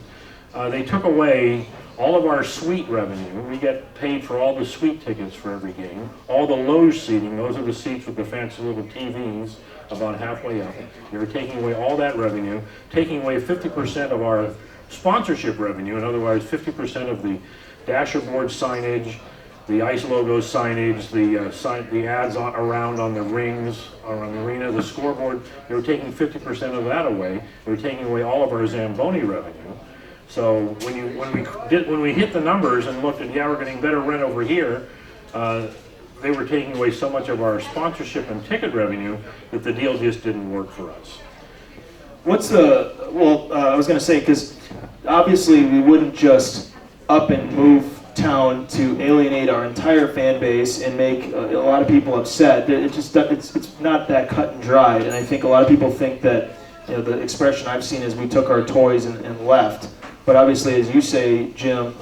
they took away all of our suite revenue. We get paid for all the suite tickets for every game. All the loge seating, those are the seats with the fancy little TVs about halfway up. They were taking away all that revenue, taking away 50% of our sponsorship revenue, in other words, 50% of the dasher board signage, the ice logo signage, the ads around on the rings, around the arena, the scoreboard. They were taking 50% of that away. They were taking away all of our Zamboni revenue. So when we hit the numbers and looked at, yeah, we're getting better rent over here, they were taking away so much of our sponsorship and ticket revenue that the deal just didn't work for us. I was going to say, because obviously we wouldn't just up and move town to alienate our entire fan base and make a lot of people upset. It's not that cut and dried, and I think a lot of people think that, you know, the expression I've seen is we took our toys and left. But obviously, as you say, Jim,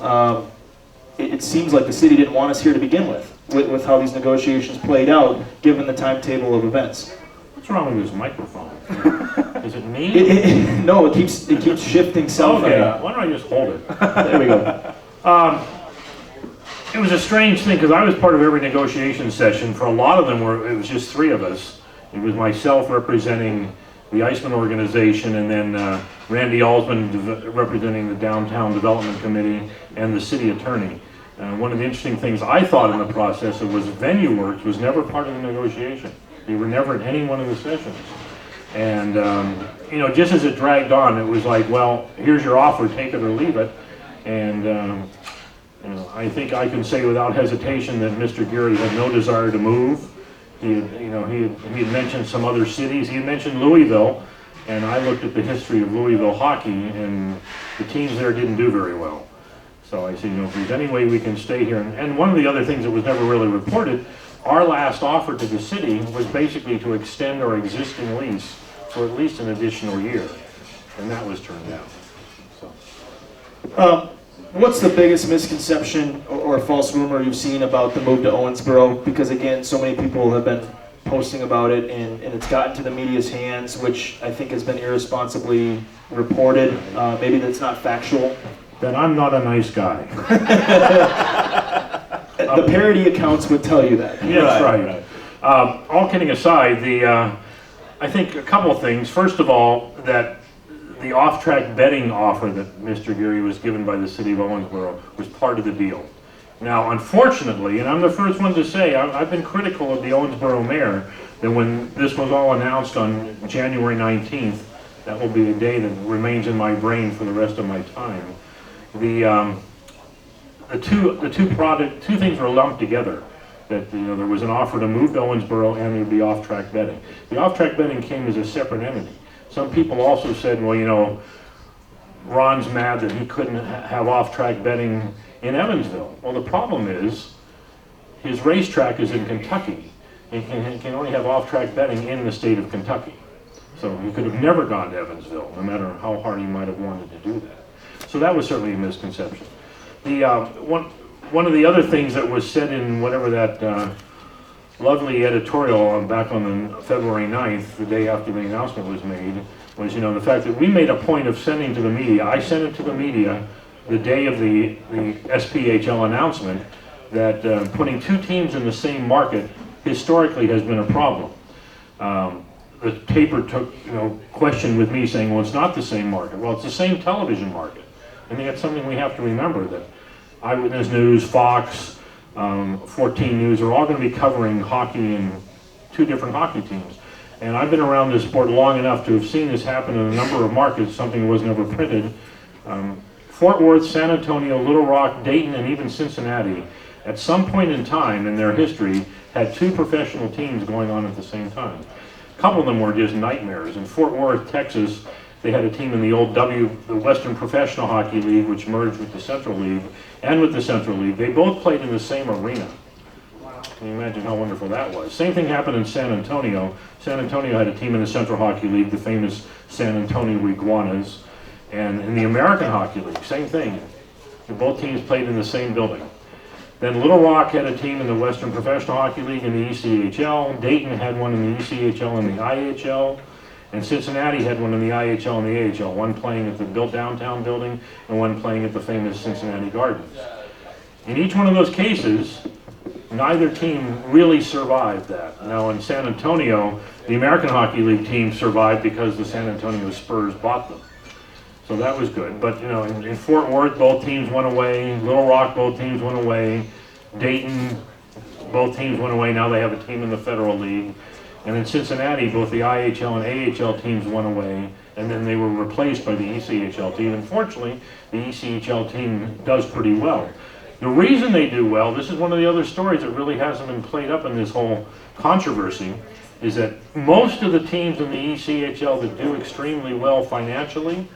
it seems like the city didn't want us here to begin with how these negotiations played out, given the timetable of events. What's wrong with this microphone? Is it me? No, it keeps shifting self. Okay, why don't I just hold it? There we go. It was a strange thing because I was part of every negotiation session. For a lot of them, it was just three of us. It was myself representing the IceMen organization, and then Randy Alsman representing the Downtown Development Committee, and the city attorney. One of the interesting things I thought in the process was VenueWorks was never part of the negotiation. They were never at any one of the sessions. And you know, just as it dragged on, it was like, well, here's your offer, take it or leave it. And you know, I think I can say without hesitation that Mr. Geary had no desire to move. He had mentioned some other cities. He had mentioned Louisville, and I looked at the history of Louisville hockey, and the teams there didn't do very well. So I said, you know, if there's any way we can stay here. And one of the other things that was never really reported, our last offer to the city was basically to extend our existing lease for at least an additional year, and that was turned down. So. What's the biggest misconception or false rumor you've seen about the move to Owensboro? Because again, so many people have been posting about it, and it's gotten to the media's hands, which I think has been irresponsibly reported. Maybe that's not factual. That I'm not a nice guy. The parody accounts would tell you that. Yes, right. All kidding aside, I think a couple of things. First of all, that the off-track betting offer that Mr. Geary was given by the city of Owensboro was part of the deal. Now, unfortunately, and I'm the first one to say, I've been critical of the Owensboro mayor, that when this was all announced on January 19th, that will be a day that remains in my brain for the rest of my time. The two things were lumped together. That, you know, there was an offer to move to Owensboro and there'd be off-track betting. The off-track betting came as a separate entity. Some people also said, well, you know, Ron's mad that he couldn't have off-track betting in Evansville. Well, the problem is his racetrack is in Kentucky. He can only have off-track betting in the state of Kentucky. So he could have never gone to Evansville, no matter how hard he might have wanted to do that. So that was certainly a misconception. One of the other things that was said in whatever that lovely editorial back on February 9th, the day after the announcement was made, was, you know, the fact that we made a point of sending to the media. I sent it to the media the day of the SPHL announcement that putting two teams in the same market historically has been a problem. The paper took, you know, question with me saying, well, it's not the same market. Well, it's the same television market. I think that's something we have to remember, that Eyewitness News, Fox, 14 News are all going to be covering hockey and two different hockey teams. And I've been around this sport long enough to have seen this happen in a number of markets, something that was never printed. Fort Worth, San Antonio, Little Rock, Dayton, and even Cincinnati, at some point in time in their history, had two professional teams going on at the same time. A couple of them were just nightmares. In Fort Worth, Texas, they had a team in the Western Professional Hockey League, which merged with the Central League, and with the Central League. They both played in the same arena. Can you imagine how wonderful that was? Same thing happened in San Antonio. San Antonio had a team in the Central Hockey League, the famous San Antonio Iguanas. And in the American Hockey League, same thing. Both teams played in the same building. Then Little Rock had a team in the Western Professional Hockey League and the ECHL. Dayton had one in the ECHL and the IHL. And Cincinnati had one in the IHL and the AHL, one playing at the built downtown building and one playing at the famous Cincinnati Gardens. In each one of those cases, neither team really survived that. Now in San Antonio, the American Hockey League team survived because the San Antonio Spurs bought them. So that was good. But you know, in Fort Worth, both teams went away. Little Rock, both teams went away. Dayton, both teams went away. Now they have a team in the Federal League. And in Cincinnati, both the IHL and AHL teams went away, and then they were replaced by the ECHL team. And fortunately, the ECHL team does pretty well. The reason they do well, this is one of the other stories that really hasn't been played up in this whole controversy, is that most of the teams in the ECHL that do extremely well financially,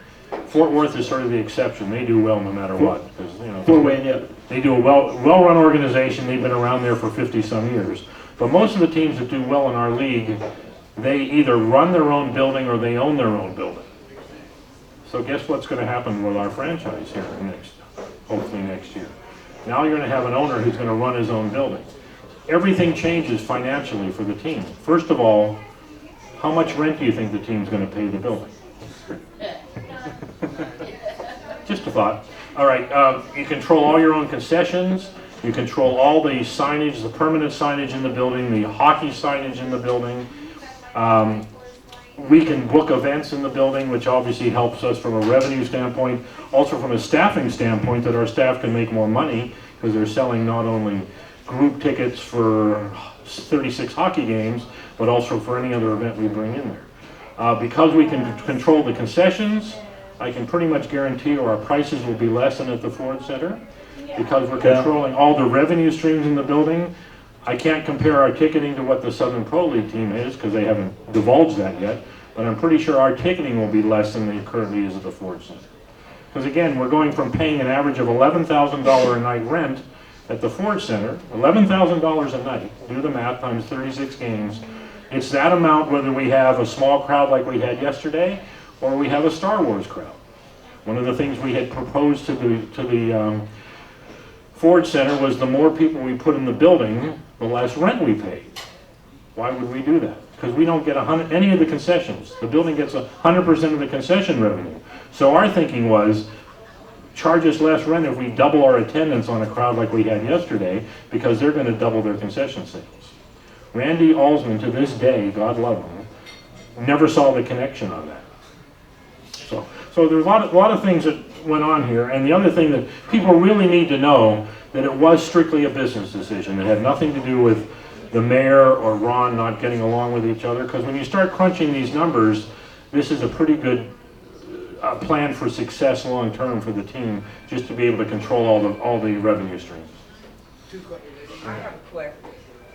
Fort Worth is sort of the exception. They do well no matter what. Because, you know, Fort Wayne, yeah. they do a well-run organization. They've been around there for 50-some years. But most of the teams that do well in our league, they either run their own building or they own their own building. So guess what's going to happen with our franchise here hopefully next year. Now you're going to have an owner who's going to run his own building. Everything changes financially for the team. First of all, how much rent do you think the team's going to pay the building? Just a thought. All right, you control all your own concessions. You control all the signage, the permanent signage in the building, the hockey signage in the building. We can book events in the building, which obviously helps us from a revenue standpoint, also from a staffing standpoint, that our staff can make more money because they're selling not only group tickets for 36 hockey games, but also for any other event we bring in there. Because we can control the concessions, I can pretty much guarantee you our prices will be less than at the Ford Center. Because we're controlling all the revenue streams in the building, I can't compare our ticketing to what the Southern Pro League team is because they haven't divulged that yet, but I'm pretty sure our ticketing will be less than it currently is at the Ford Center. Because again, we're going from paying an average of $11,000 a night rent at the Ford Center, $11,000 a night, do the math, times 36 games. It's that amount whether we have a small crowd like we had yesterday or we have a Star Wars crowd. One of the things we had proposed to the Ford Center was the more people we put in the building, the less rent we paid. Why would we do that? Because we don't get any of the concessions. The building gets 100% of the concession revenue. So our thinking was, charge us less rent if we double our attendance on a crowd like we had yesterday, because they're going to double their concession sales. Randy Alsman, to this day, God love him, never saw the connection on that. So there's a lot of things that went on here, and the other thing that people really need to know, that it was strictly a business decision. It had nothing to do with the mayor or Ron not getting along with each other, because when you start crunching these numbers, this is a pretty good plan for success long term for the team, just to be able to control all the revenue streams. I have a question.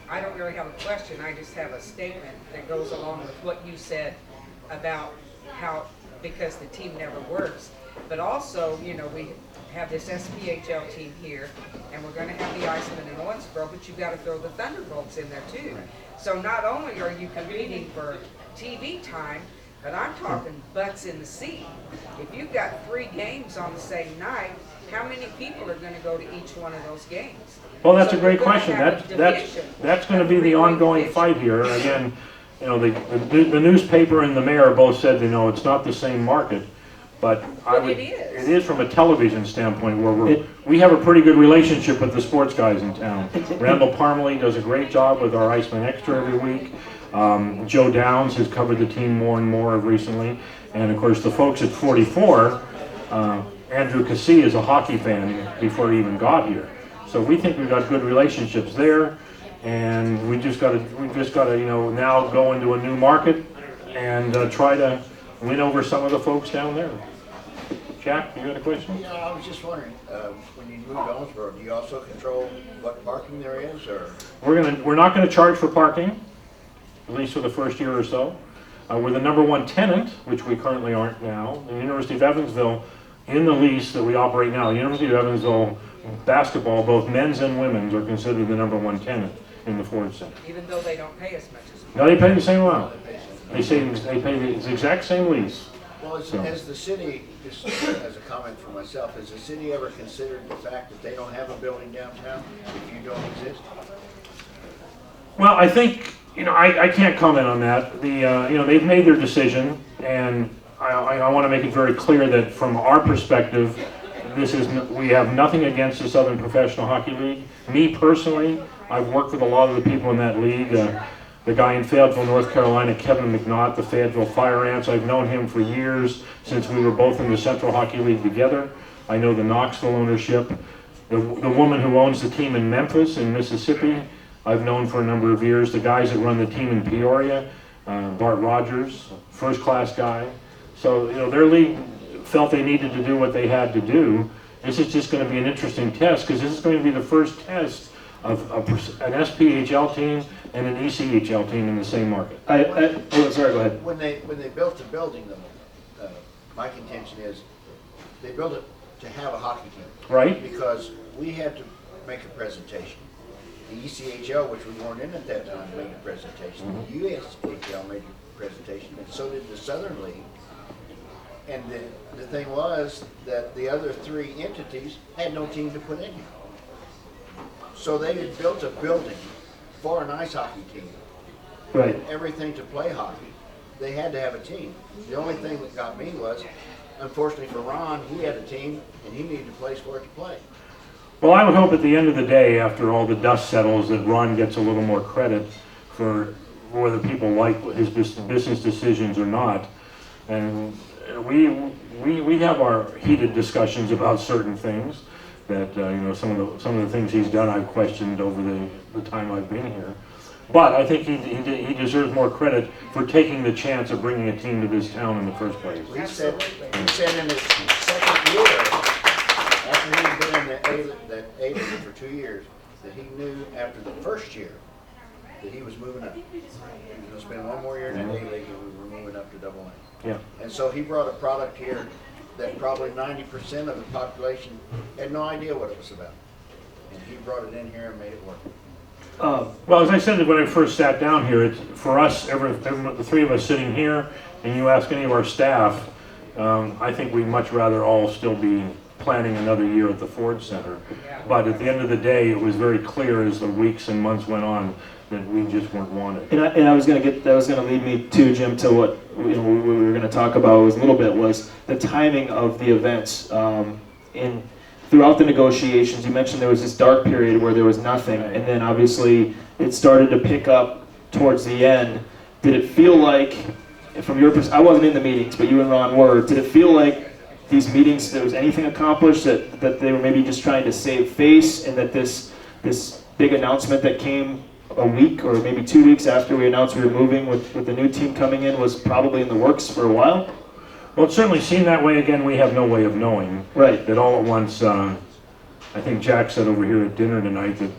I don't really have a question, I just have a statement that goes along with what you said about how, because the team never works. But also, you know, we have this SPHL team here, and we're going to have the IceMen in Owensboro, but you've got to throw the Thunderbolts in there too. So not only are you competing for TV time, but I'm talking butts in the seat. If you've got 3 games on the same night, how many people are going to go to each one of those games? Well, that's So a great you're gonna question. have a division, That's going to a be the three-way ongoing division. fight here. Again, you know, the newspaper and the mayor both said, you know, it's not the same market, but it is. it is from a television standpoint where we have a pretty good relationship with the sports guys in town. Randall Parmalee does a great job with our IceMen Extra every week. Joe Downs has covered the team more and more recently, and of course the folks at 44, Andrew Cassie is a hockey fan before he even got here. So we think we've got good relationships there, and we just got to you know, now go into a new market and try to win over some of the folks down there. Jack, you got a question? Yeah, I was just wondering, when you move to Owensboro, do you also control what parking there is, or? We're not going to charge for parking, at least for the first year or so. We're the #1 tenant, which we currently aren't now. The University of Evansville, in the lease that we operate now, the University of Evansville basketball, both men's and women's, are considered the #1 tenant in the Ford Center. Even though they don't pay as much as No, they pay the same amount. They pay the exact same lease. Well, has the city, just as a comment for myself, has the city ever considered the fact that they don't have a building downtown if you don't exist? Well, I think, you know, I can't comment on that. You know, they've made their decision, and I want to make it very clear that from our perspective, we have nothing against the Southern Professional Hockey League. Me personally, I've worked with a lot of the people in that league. The guy in Fayetteville, North Carolina, Kevin McNaught, the Fayetteville Fire Ants, I've known him for years, since we were both in the Central Hockey League together. I know the Knoxville ownership. The woman who owns the team in Memphis, in Mississippi, I've known for a number of years. The guys that run the team in Peoria, Bart Rogers, first class guy. So, you know, their league felt they needed to do what they had to do, this is just going to be an interesting test, because this is going to be the first test of an SPHL team and an ECHL team in the same market. Sorry, go ahead. When they built the building, though, my contention is they built it to have a hockey team. Right? Because we had to make a presentation. The ECHL, which we weren't in at that time, made a presentation. The USHL made a presentation, and so did the Southern League. And the thing was that the other three entities had no team to put in here. So they had built a building for an ice hockey team. Right. Everything to play hockey. They had to have a team. The only thing that got me was, unfortunately for Ron, he had a team and he needed a place for it to play. Well, I would hope at the end of the day, after all the dust settles, that Ron gets a little more credit for whether people like his business decisions or not. And we have our heated discussions about certain things that some of the things he's done I've questioned over the time I've been here. But I think he deserves more credit for taking the chance of bringing a team to this town in the first place. He said in his second year, after he had been in the A League for 2 years, that he knew after the first year that he was moving up. He was going to spend one more year in the A League and we were moving up to Double A. Yeah. And so he brought a product here that probably 90% of the population had no idea what it was about. And he brought it in here and made it work. Well, as I said when I first sat down here, for us, the three of us sitting here, and you ask any of our staff, I think we'd much rather all still be planning another year at the Ford Center. But at the end of the day, it was very clear as the weeks and months went on that we just weren't wanted. And that was going to lead me to, Jim, to what we were going to talk about was a little bit was the timing of the events. Throughout the negotiations, you mentioned there was this dark period where there was nothing, and then obviously it started to pick up towards the end. Did it feel like, from your perspective, I wasn't in the meetings, but you and Ron were, did it feel like these meetings, there was anything accomplished, that they were maybe just trying to save face, and that this big announcement that came a week or maybe 2 weeks after we announced we were moving with the new team coming in was probably in the works for a while? Well, it certainly seemed that way. Again, we have no way of knowing. Right. That all at once, I think Jack said over here at dinner tonight that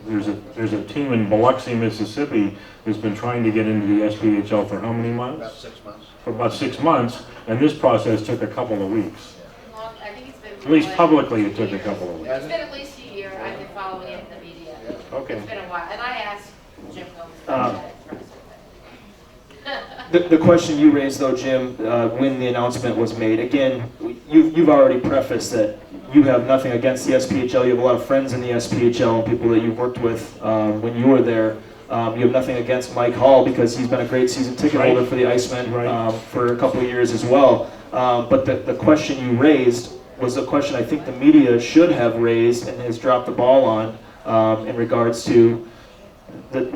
there's a team in Biloxi, Mississippi who's been trying to get into the SPHL for how many months? About 6 months. For about 6 months, and this process took a couple of weeks. Well, I think it's been. At least publicly, it took a couple of weeks. It's been at least a year. I've been following it in the media. Okay. It's been a while. And I asked Jim Gomes about it first. The question you raised, though, Jim, when the announcement was made, again, you've already prefaced that you have nothing against the SPHL. You have a lot of friends in the SPHL, people that you've worked with when you were there. You have nothing against Mike Hall because he's been a great season ticket holder for the IceMen for a couple of years as well. But the question you raised was a question I think the media should have raised and has dropped the ball on in regards to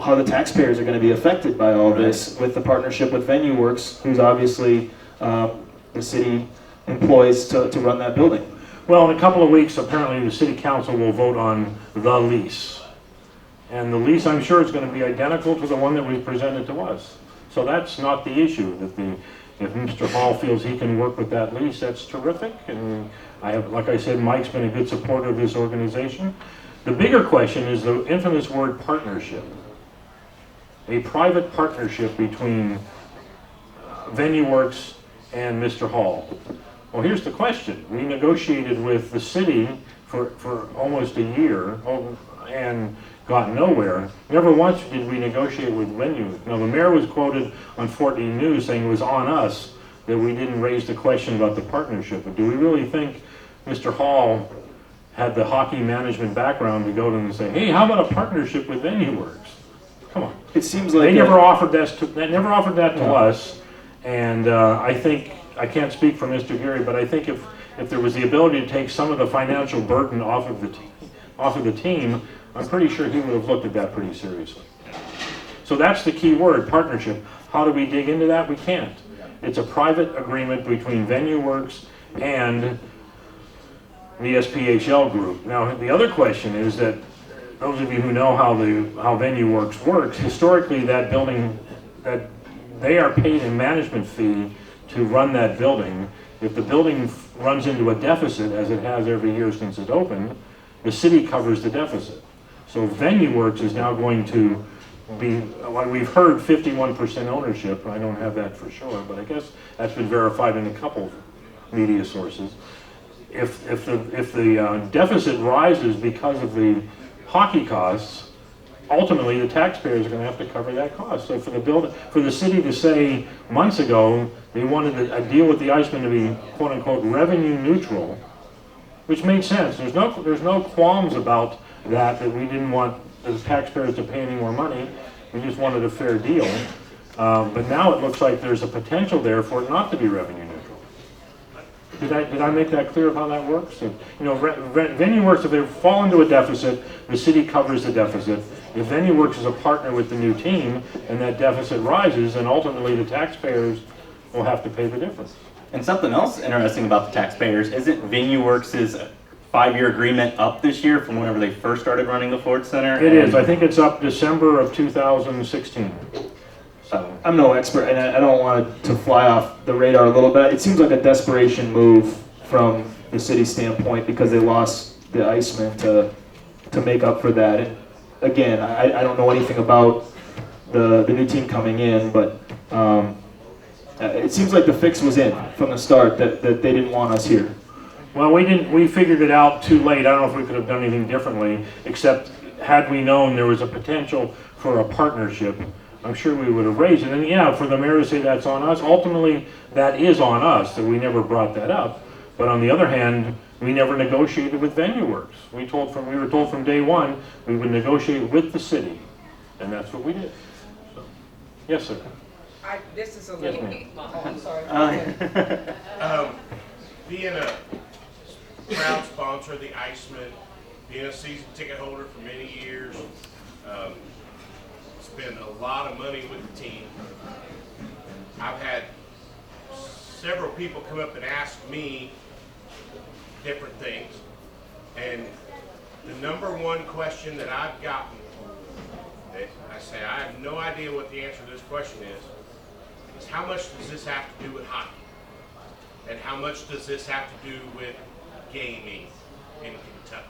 how the taxpayers are going to be affected by all this with the partnership with VenueWorks, who's obviously the city employs to run that building. Well, in a couple of weeks, apparently the city council will vote on the lease. And the lease, I'm sure, is going to be identical to the one that was presented to us. So that's not the issue. If Mr. Hall feels he can work with that lease, that's terrific. And like I said, Mike's been a good supporter of this organization. The bigger question is the infamous word partnership. A private partnership between VenueWorks and Mr. Hall. Well, here's the question. We negotiated with the city for almost a year and got nowhere. Never once did we negotiate with Venue. Now, the mayor was quoted on 14 News saying it was on us that we didn't raise the question about the partnership. But do we really think Mr. Hall had the hockey management background to go to them and say, hey, how about a partnership with VenueWorks? Come on. It seems like they never offered that to us, and I think, I can't speak for Mr. Geary, but I think if there was the ability to take some of the financial burden off of the team, I'm pretty sure he would have looked at that pretty seriously. So that's the key word, partnership. How do we dig into that? We can't. It's a private agreement between VenueWorks and the SPHL group. Now, the other question is that those of you who know how VenueWorks works, historically that building, that they are paid a management fee to run that building. If the building runs into a deficit, as it has every year since it opened, the city covers the deficit. So VenueWorks is now going to be, well, we've heard 51% ownership. I don't have that for sure, but I guess that's been verified in a couple media sources. If the deficit rises because of the hockey costs, ultimately the taxpayers are going to have to cover that cost. So for the city to say months ago they wanted a deal with the IceMen to be quote unquote revenue neutral, which made sense. There's no qualms about that we didn't want the taxpayers to pay any more money. We just wanted a fair deal. But now it looks like there's a potential there for it not to be revenue neutral. Did I make that clear of how that works? So, VenueWorks, if they fall into a deficit, the city covers the deficit. If VenueWorks is a partner with the new team and that deficit rises, then ultimately the taxpayers will have to pay the difference. And something else interesting about the taxpayers, isn't VenueWorks' 5-year agreement up this year from whenever they first started running the Ford Center? It is. I think it's up December of 2016. So I'm no expert, and I don't want to fly off the radar a little bit. It seems like a desperation move from the city standpoint because they lost the IceMen to make up for that. And again, I don't know anything about the new team coming in, but it seems like the fix was in from the start that they didn't want us here. well, we figured it out too late. I don't know if we could have done anything differently, except had we known there was a potential for a partnership, I'm sure we would have raised it. And yeah, for the mayor to say that's on us, ultimately that is on us, that we never brought that up. But on the other hand, we never negotiated with VenueWorks. We were told from day one we would negotiate with the city, and that's what we did. So, yes, sir. This is a Yes, little. ma'am. Oh, I'm sorry. Being a proud sponsor of the IceMen, being a season ticket holder for many years, spend a lot of money with the team. I've had several people come up and ask me different things, and the number one question that I've gotten, that I say I have no idea what the answer to this question is how much does this have to do with hockey? And how much does this have to do with gaming in Kentucky?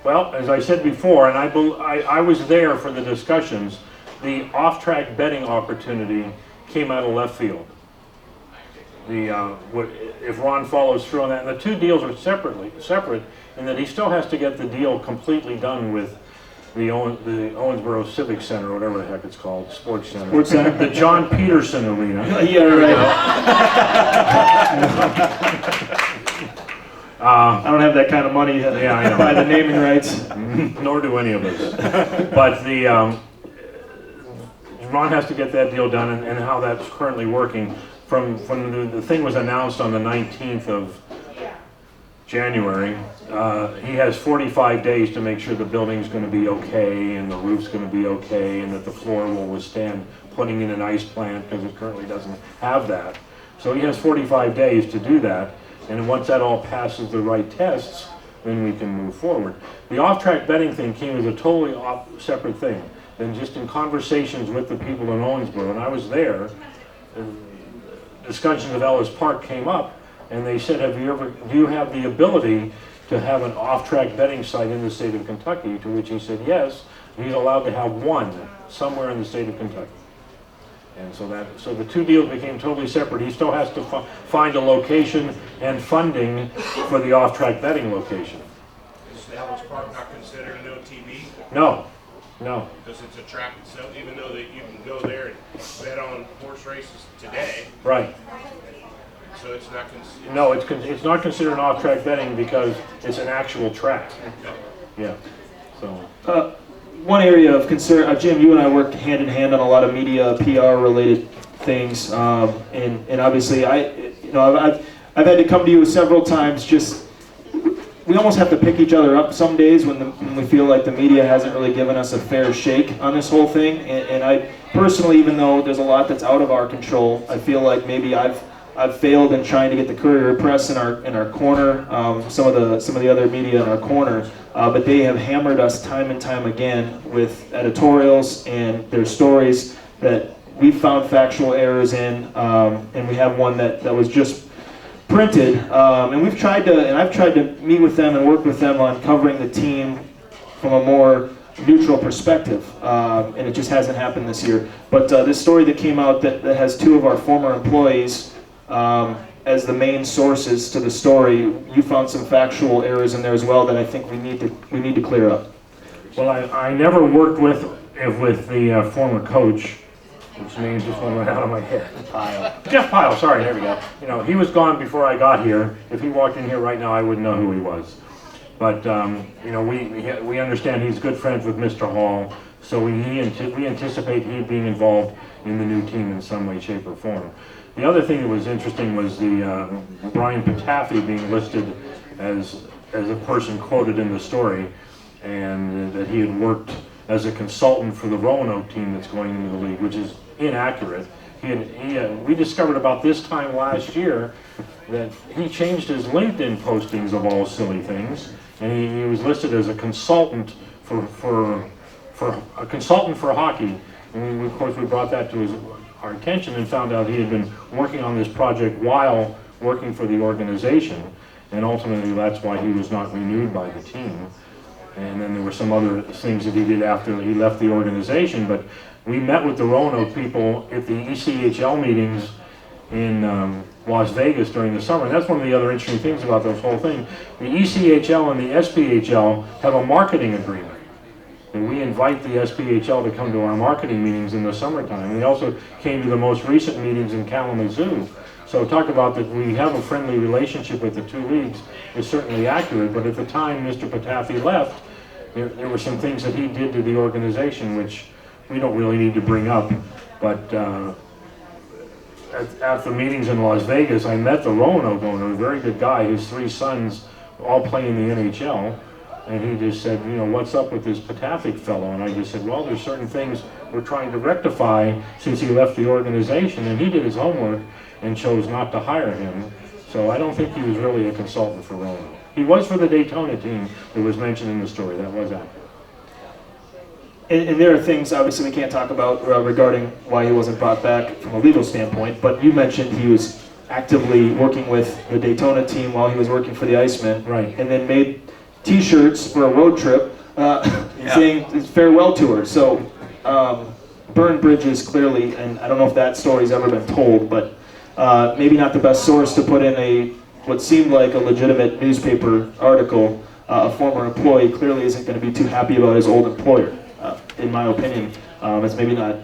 Well, as I said before, and I was there for the discussions, the off-track betting opportunity came out of left field. If Ron follows through on that, and the two deals are separate in that he still has to get the deal completely done with the Owensboro Civic Center, or whatever the heck it's called, Sports Center. Sports Center. The John Peterson Arena. Yeah, right. I don't have that kind of money to I know. buy the naming rights. Nor do any of us. But Ron has to get that deal done, and how that's currently working. From when the thing was announced on the 19th of January, he has 45 days to make sure the building's going to be okay, and the roof's going to be okay, and that the floor will withstand putting in an ice plant, because it currently doesn't have that. So he has 45 days to do that, and once that all passes the right tests, then we can move forward. The off-track betting thing came as a totally separate thing. And just in conversations with the people in Owensboro, and I was there, discussions of Ellis Park came up, and they said, do you have the ability to have an off-track betting site in the state of Kentucky? To which he said yes, he's allowed to have one somewhere in the state of Kentucky. And so the two deals became totally separate. He still has to find a location and funding for the off-track betting location. Is Ellis Park not considered an OTB? No. Because it's a track itself, even though that you can go there and bet on horse races today. Right. So it's not considered. No, it's not considered an off-track betting because it's an actual track. Yeah. So. One area of concern, Jim, you and I work hand in hand on a lot of media, PR related things, and obviously I've had to come to you several times. Just we almost have to pick each other up some days when we feel like the media hasn't really given us a fair shake on this whole thing. And I personally, even though there's a lot that's out of our control, I feel like maybe I've failed in trying to get the Courier Press in our corner, some of the other media in our corner, but they have hammered us time and time again with editorials and their stories that we found factual errors in, and we have one that was just printed, and I've tried to meet with them and work with them on covering the team from a more neutral perspective, and it just hasn't happened this year. But this story that came out that has two of our former employees as the main sources to the story, you found some factual errors in there as well that I think we need to clear up. Well, I never worked with the former coach, which name just went right out of my head. Jeff Pyle, sorry, there we go. You know, he was gone before I got here. If he walked in here right now, I wouldn't know who he was. But, you know, we understand he's good friends with Mr. Hall, so we anticipate he being involved in the new team in some way, shape, or form. The other thing that was interesting was the Brian Patafi being listed as a person quoted in the story, and that he had worked as a consultant for the Roanoke team that's going into the league, which is inaccurate. We discovered about this time last year that he changed his LinkedIn postings of all silly things, and he was listed as a consultant for hockey. And of course we brought that to our attention and found out he had been working on this project while working for the organization, and ultimately that's why he was not renewed by the team. And then there were some other things that he did after he left the organization. But we met with the Roanoke people at the ECHL meetings in Las Vegas during the summer. And that's one of the other interesting things about this whole thing. The ECHL and the SPHL have a marketing agreement. And we invite the SPHL to come to our marketing meetings in the summertime. They also came to the most recent meetings in Kalamazoo. So talk about that we have a friendly relationship with the two leagues is certainly accurate, but at the time Mr. Patafi left, there were some things that he did to the organization which we don't really need to bring up. But at the meetings in Las Vegas, I met the Roanoke owner, a very good guy. His three sons all play in the NHL. And he just said, you know, what's up with this Patafi fellow? And I just said, well, there's certain things we're trying to rectify since he left the organization. And he did his homework and chose not to hire him. So I don't think he was really a consultant for Roanoke. He was for the Daytona team that was mentioned in the story. That was accurate. And there are things, obviously, we can't talk about regarding why he wasn't brought back from a legal standpoint, but you mentioned he was actively working with the Daytona team while he was working for the IceMen. Right. And then made T-shirts for a road trip saying his farewell tour. So burned bridges, clearly, and I don't know if that story's ever been told, but maybe not the best source to put in what seemed like a legitimate newspaper article. A former employee clearly isn't going to be too happy about his old employer, in my opinion. It's maybe not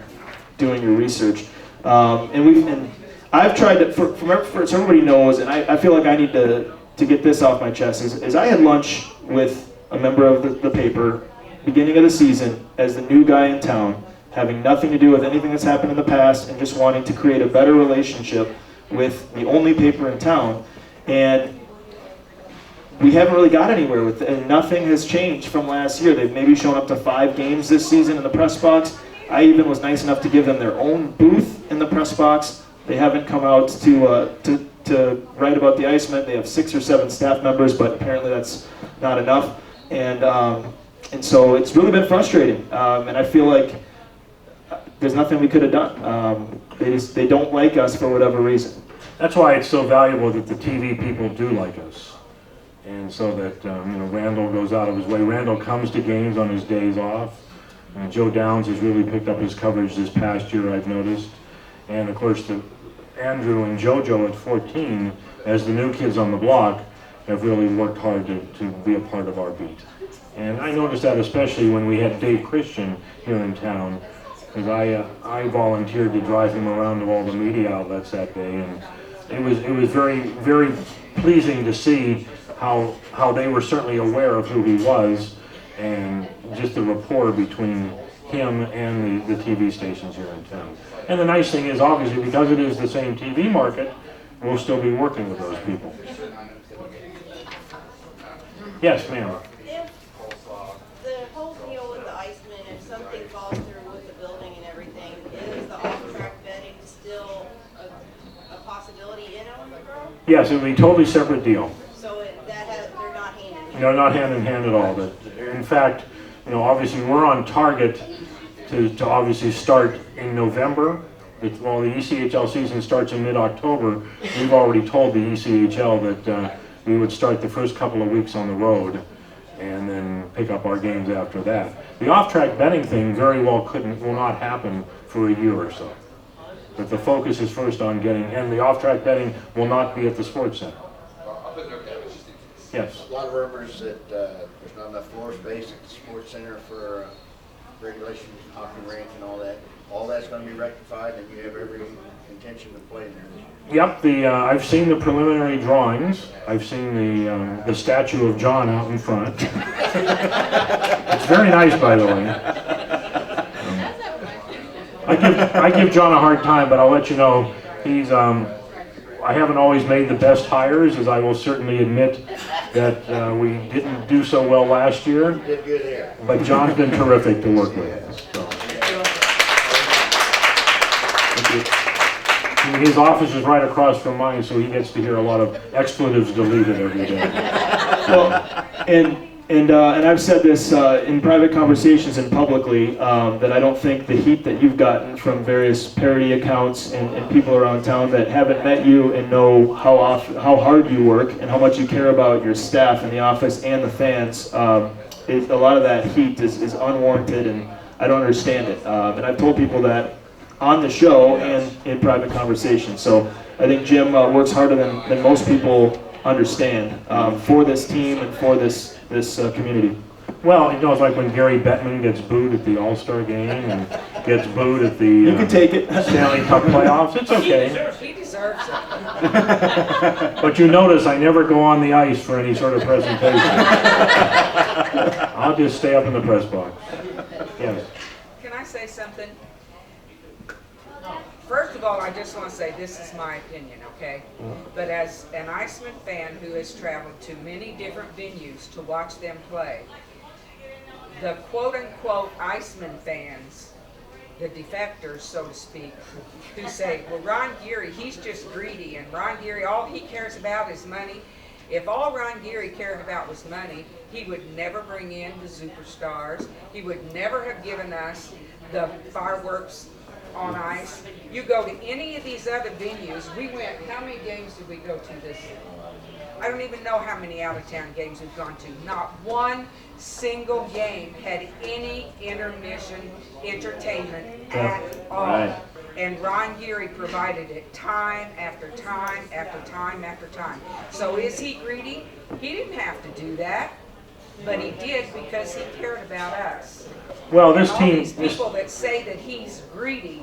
doing your research. And I've tried to, so everybody knows, and I feel like I need to get this off my chest, is I had lunch with a member of the paper beginning of the season as the new guy in town, having nothing to do with anything that's happened in the past and just wanting to create a better relationship with the only paper in town. And we haven't really got anywhere with it, and nothing has changed from last year. They've maybe shown up to 5 games this season in the press box. I even was nice enough to give them their own booth in the press box. They haven't come out to write about the IceMen. They have 6 or 7 staff members, but apparently that's not enough. And so it's really been frustrating. And I feel like there's nothing we could have done. They don't like us for whatever reason. That's why it's so valuable that the TV people do like us. And so that, you know, Randall goes out of his way. Randall comes to games on his days off. Joe Downs has really picked up his coverage this past year, I've noticed. And of course, Andrew and JoJo at 14, as the new kids on the block, have really worked hard to be a part of our beat. And I noticed that especially when we had Dave Christian here in town, because I volunteered to drive him around to all the media outlets that day, and it was very, very pleasing to see how they were certainly aware of who he was, and just the rapport between him and the TV stations here in town. And the nice thing is, obviously, because it is the same TV market, we'll still be working with those people. Yes, ma'am. If the whole deal with the IceMen, if something falls through with the building and everything, is the off-track betting still a possibility in Owensboro? Yes, it would be a totally separate deal. So they're not hand in hand? No, not hand in hand at all. But in fact, you know, obviously we're on target to obviously start in November Well, the ECHL season starts in mid-October. We've already told the ECHL that we would start the first couple of weeks on the road and then pick up our games after that. The off-track betting thing very well will not happen for a year or so. But the focus is first on getting, and the off-track betting will not be at the sports center. Yes. A lot of rumors that there's not enough floor space at the sports center for regulation, hockey rink and all that. All that's going to be rectified, and you have every intention of playing there. Yep, I've seen the preliminary drawings. I've seen the statue of John out in front. It's very nice, by the way. I give John a hard time, but I'll let you know he's. I haven't always made the best hires, as I will certainly admit that we didn't do so well last year. You did good here. But John's been terrific to work with. So. His office is right across from mine, so he gets to hear a lot of expletives deleted every day. Well, and I've said this in private conversations and publicly, that I don't think the heat that you've gotten from various parody accounts and people around town that haven't met you and know how hard you work and how much you care about your staff in the office and the fans, a lot of that heat is unwarranted, and I don't understand it. And I've told people that on the show and in private conversations. So I think Jim works harder than most people understand for this team and for this community. Well, you know, it's like when Gary Bettman gets booed at the All-Star game and gets booed at the You can take it. Stanley Cup playoffs. It's okay. He deserves it. But you notice I never go on the ice for any sort of presentation. I'll just stay up in the press box. Yes. Can I say something? First of all, I just want to say this is my opinion, okay? But as an IceMen fan who has traveled to many different venues to watch them play, the quote-unquote IceMen fans, the defectors, so to speak, who say, well, Ron Geary, he's just greedy, and Ron Geary, all he cares about is money. If all Ron Geary cared about was money, he would never bring in the superstars. He would never have given us the fireworks on ice. You go to any of these other venues, we went, how many games did we go to this? I don't even know how many out-of-town games we've gone to. Not one single game had any intermission entertainment at all. Right. And Ron Geary provided it time after time after time after time. So is he greedy? He didn't have to do that, but he did because he cared about us. Well, this All team. these people that say that he's greedy,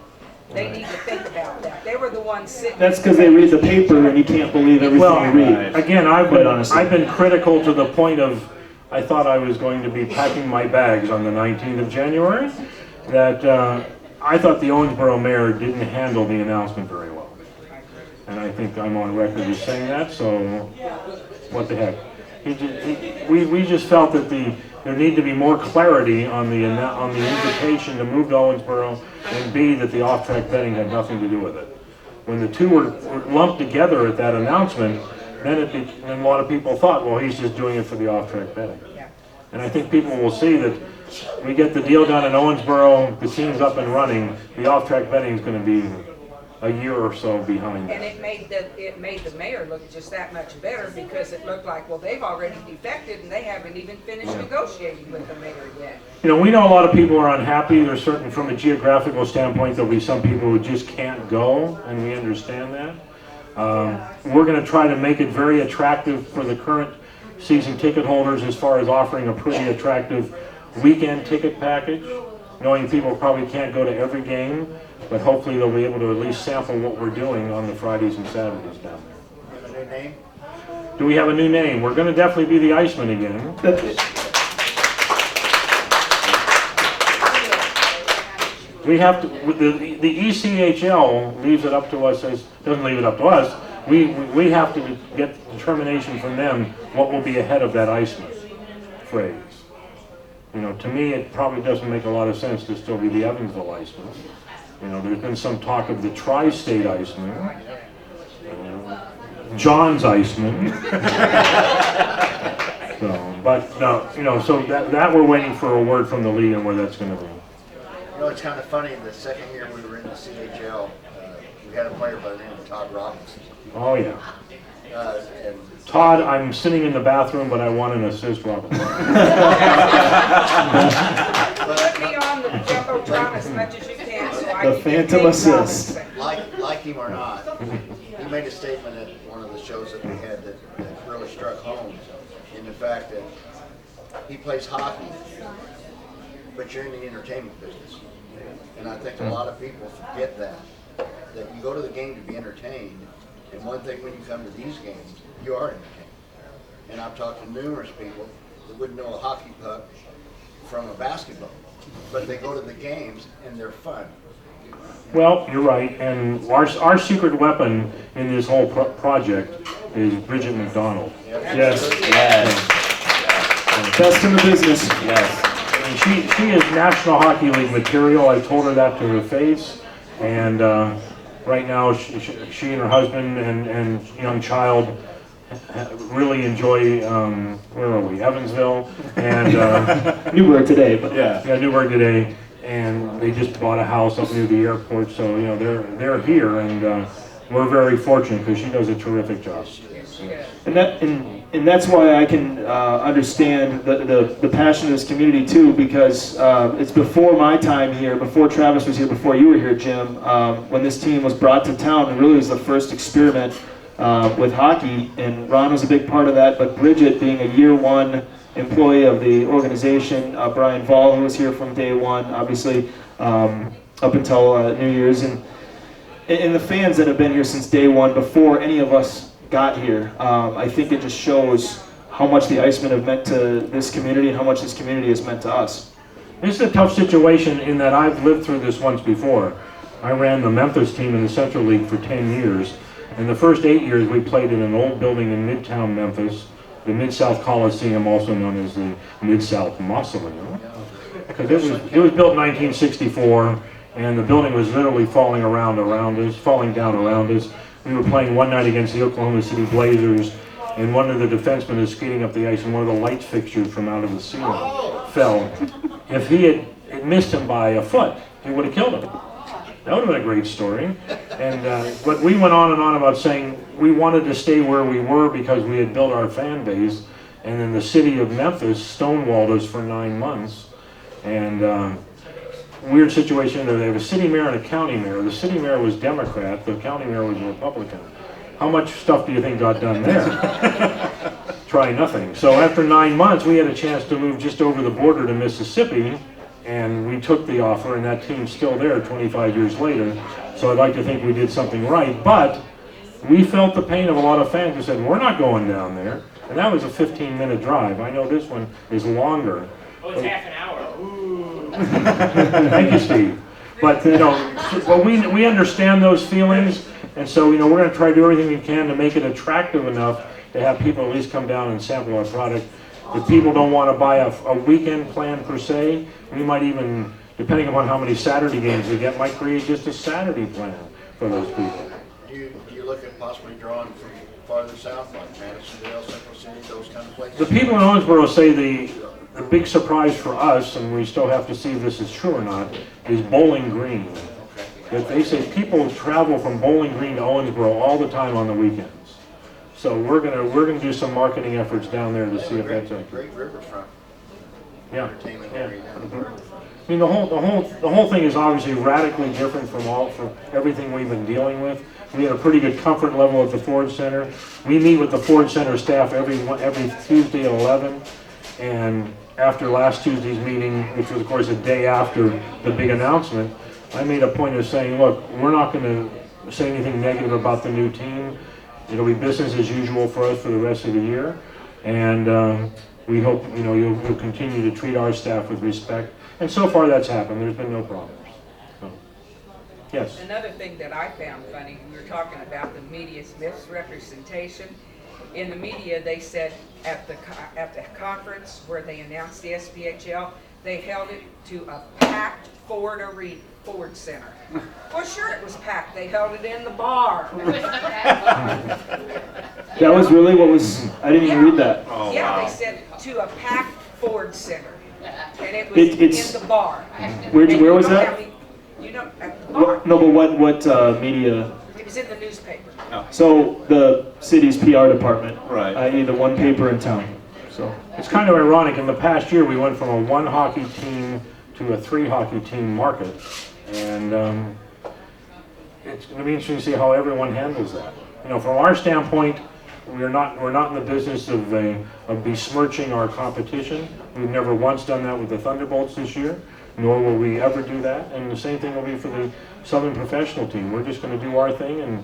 they need to think about that. They were the ones sitting. That's because they read the paper and you can't believe everything Well, you read. again, Quite honestly. I've been critical to the point of I thought I was going to be packing my bags on the 19th of January. That I thought the Owensboro mayor didn't handle the announcement very well, and I think I'm on record as saying that. So, what the heck? We just felt that there needed to be more clarity on the invitation to move to Owensboro, and B, that the off-track betting had nothing to do with it. When the two were lumped together at that announcement, then a lot of people thought, well, he's just doing it for the off-track betting. And I think people will see that we get the deal done in Owensboro, the team's up and running, the off-track betting is going to be a year or so behind. And it made the mayor look just that much better because it looked like, well, they've already defected and they haven't even finished negotiating with the mayor yet. You know, we know a lot of people are unhappy. There's certain, from a geographical standpoint, there'll be some people who just can't go, and we understand that. We're going to try to make it very attractive for the current season ticket holders as far as offering a pretty attractive weekend ticket package, knowing people probably can't go to every game, but hopefully they'll be able to at least sample what we're doing on the Fridays and Saturdays down there. Have a new name? Do we have a new name? We're going to definitely be the IceMen again. We have to. The ECHL leaves it up to us. Doesn't leave it up to us. We have to get determination from them what will be ahead of that IceMen phrase. You know, to me, it probably doesn't make a lot of sense to still be the Evansville IceMen. You know, there's been some talk of the tri-state IceMen, John's IceMen. So, but you know, so that we're waiting for a word from the league on where that's going to be. You know, it's kind of funny. The second year we were in the CHL, we had a player by the name of Todd Robinson. Oh, yeah. And Todd, I'm sitting in the bathroom, but I want an assist, Robin. Put me on the Jumbotron as much as you can so I The can phantom get assist. like him or not, he made a statement at one of the shows that we had that really struck home in the fact that he plays hockey, but you're in the entertainment business. And I think a lot of people forget that you go to the game to be entertained, and one thing when you come to these games, you are entertained. And I've talked to numerous people that wouldn't know a hockey puck from a basketball, but they go to the games and they're fun. Well, you're right, and our secret weapon in this whole project is Bridget McDonald. Yes. Yes. Best in the business. Yes. And she is National Hockey League material. I told her that to her face, and right now she and her husband and young child really enjoy, where are we, Evansville, and Newburgh today, but yeah, Newburgh today, and they just bought a house up near the airport, so you know they're here, and we're very fortunate because she does a terrific job. And that's why I can understand the passion of this community too, because it's before my time here, before Travis was here, before you were here, Jim, when this team was brought to town, and really was the first experiment with hockey, and Ron was a big part of that, but Bridget being a year one employee of the organization, Brian Vall, who was here from day one, obviously, up until New Year's, and the fans that have been here since day one, before any of us got here. I think it just shows how much the IceMen have meant to this community and how much this community has meant to us. This is a tough situation in that I've lived through this once before. I ran the Memphis team in the Central League for 10 years. And the first 8 years we played in an old building in Midtown Memphis, the Mid-South Coliseum, also known as the Mid-South Mausoleum. Because it was built in 1964, and the building was literally falling down around us. We were playing one night against the Oklahoma City Blazers, and one of the defensemen is skating up the ice, and one of the light fixtures from out of the ceiling fell. If he had missed him by a foot, he would have killed him. That would have been a great story. And but we went on and on about saying we wanted to stay where we were because we had built our fan base, and then the city of Memphis stonewalled us for 9 months. And weird situation there. They have a city mayor and a county mayor. The city mayor was Democrat, the county mayor was Republican. How much stuff do you think got done there? Try nothing. So after 9 months, we had a chance to move just over the border to Mississippi, and we took the offer, and that team's still there 25 years later. So I'd like to think we did something right, but we felt the pain of a lot of fans who said, we're not going down there. And that was a 15-minute drive. I know this one is longer. Oh, it's half an hour. Ooh. Thank you, Steve. But you know, but we understand those feelings, and so you know we're going to try to do everything we can to make it attractive enough to have people at least come down and sample our product. If people don't want to buy a weekend plan per se, we might even, depending upon how many Saturday games we get, might create just a Saturday plan for those people. Do you look at possibly drawing from farther south, like Madisonville, Central City, those kind of places? The people in Owensboro say the big surprise for us, and we still have to see if this is true or not, is Bowling Green. That they say people travel from Bowling Green to Owensboro all the time on the weekends. So we're gonna do some marketing efforts down there to see if that's a Great riverfront. yeah. Entertainment Yeah. area down there. I mean the whole thing is obviously radically different from everything we've been dealing with. We had a pretty good comfort level at the Ford Center. We meet with the Ford Center staff every Tuesday at 11, and after last Tuesday's meeting, which was of course a day after the big announcement, I made a point of saying, look, we're not going to say anything negative about the new team. It'll be business as usual for us for the rest of the year, and we hope you'll continue to treat our staff with respect. And so far, that's happened. There's been no problems. So, yes. Another thing that I found funny, we were talking about the media's misrepresentation. In the media, they said at the conference where they announced the SPHL, they held it to a packed Ford Center. Well, sure, it was packed. They held it in the bar. That was really what was, I didn't even read that. Oh, Yeah, wow. they said to a packed Ford Center, and it was It's- in the bar. Where And was you don't that? have any- You know, at the bar. No, but what media It's in the newspaper. So the city's PR department, Right. i.e. the one paper in town. So It's kind of ironic, in the past year, we went from a 1 hockey team to a 3 hockey team market. And it's going to be interesting to see how everyone handles that. You know, from our standpoint, we're not in the business of besmirching our competition. We've never once done that with the Thunderbolts this year, nor will we ever do that. And the same thing will be for the Southern professional team. We're just going to do our thing, and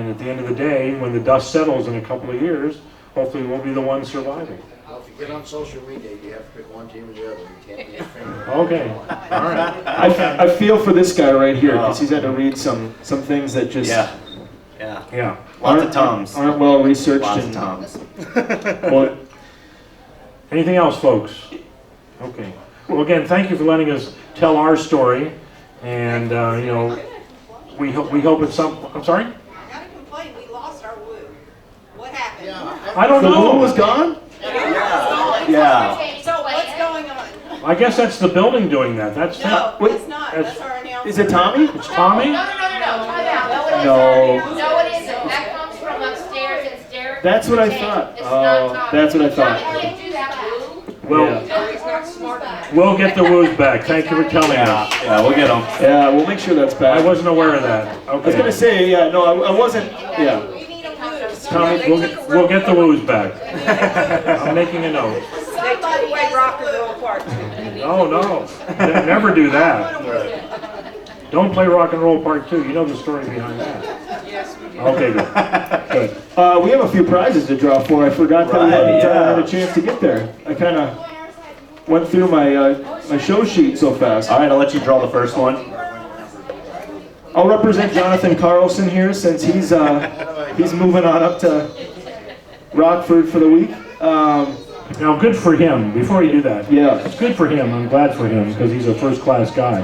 at the end of the day, when the dust settles in a couple of years, hopefully we'll be the ones surviving. Well, if you get on social media, you have to pick one team or the other. You can't be a fan. Okay, all right. I feel for this guy right here because he's had to read some things that just Yeah. Lots of Toms. aren't well researched. Lots of and Toms. well, Anything else, folks? Okay. Well, again, thank you for letting us tell our story, and you know, we hope it's some. I'm sorry. I got a complaint, we lost our woo. What happened? I don't the know. moon was gone. Yeah. So what's going on? I guess that's the building doing that. That's No, wait, it's not, that's- that's our announcement. Is it Tommy? It's Tommy. No, time out. No. No, it isn't. That comes from upstairs. It's Derek. That's what I Jane. thought. It's Oh, not Tommy. that's what I thought. Tommy can't do that, Lou. Well, Yeah. He's not smart enough. we'll get the woos back. Thank you for telling us. Yeah, we'll get them. Yeah, we'll make sure that's I back. wasn't aware of that. I was gonna Okay. say, yeah, no, I wasn't. Yeah. We need a woo. Tommy, we'll get the woos back. I'm making a note. They took away rock and roll part two. Oh no, never do that. Don't play rock and roll part 2. You know the story behind that. Yes, we do. Okay, good. Good. We have a few prizes to draw for. I forgot that we Right, hadn't yeah. had a chance to get there. I kind of went through my my show sheet so fast. All right, I'll let you draw the first one. I'll represent Jonathan Carlson here since he's moving on up to Rockford for the week. Now, good for him. Before you do that, Yeah. it's good for him. I'm glad for him because he's a first-class guy.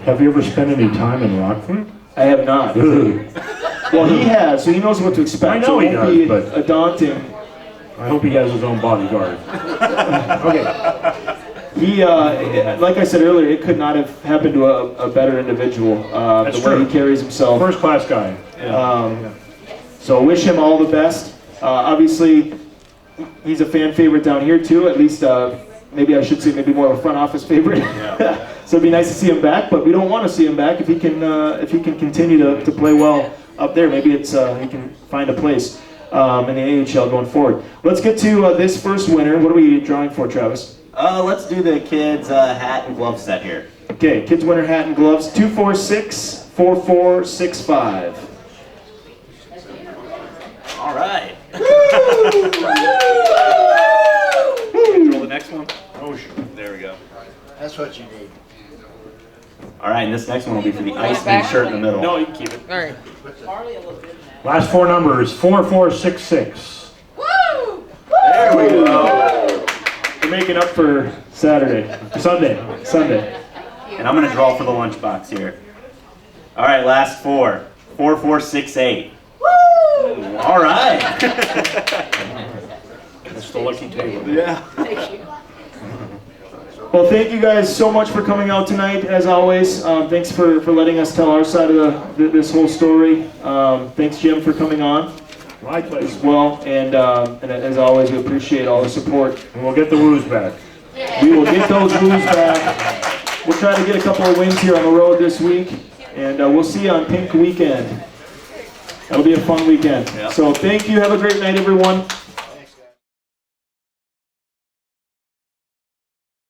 Have you ever spent any time in Rockford? I have not. Ugh. Well, he has, so he knows what to expect. I know so he it won't be does, but- a daunting. I hope he has his own bodyguard. Okay. He, like I said earlier, it could not have happened to a better individual. That's the way true. he carries himself. First-class guy. So wish him all the best. Obviously, he's a fan favorite down here too. At least, maybe I should say, maybe more of a front office favorite. So it'd be nice to see him back, but we don't want to see him back if he can continue to play well up there. Maybe it's he can find a place in the AHL going forward. Let's get to this first winner. What are we drawing for, Travis? Let's do the kids' hat and glove set here. Okay, kids winner hat and gloves, 246-4465. All right. Roll the next one. Oh, sure. There we go. That's what you need. All right, and this next one will be for the IceMen shirt in the middle. No, you can keep it. All right. Last 4 numbers, 4466. There we go. We're making up for Sunday. And I'm going to draw for the lunchbox here. All right, last 4. 4468. Woo! All right. That's the lucky table. Yeah. Well, thank you guys so much for coming out tonight, as always. Thanks for letting us tell our side of this whole story. Thanks, Jim, for coming on My as pleasure. well. And as always, we appreciate all the support. And we'll get the woos back. We will get those moves back. We'll try to get a couple of wins here on the road this week. And we'll see you on Pink Weekend. That'll be a fun weekend. Yeah. So thank you. Have a great night, everyone.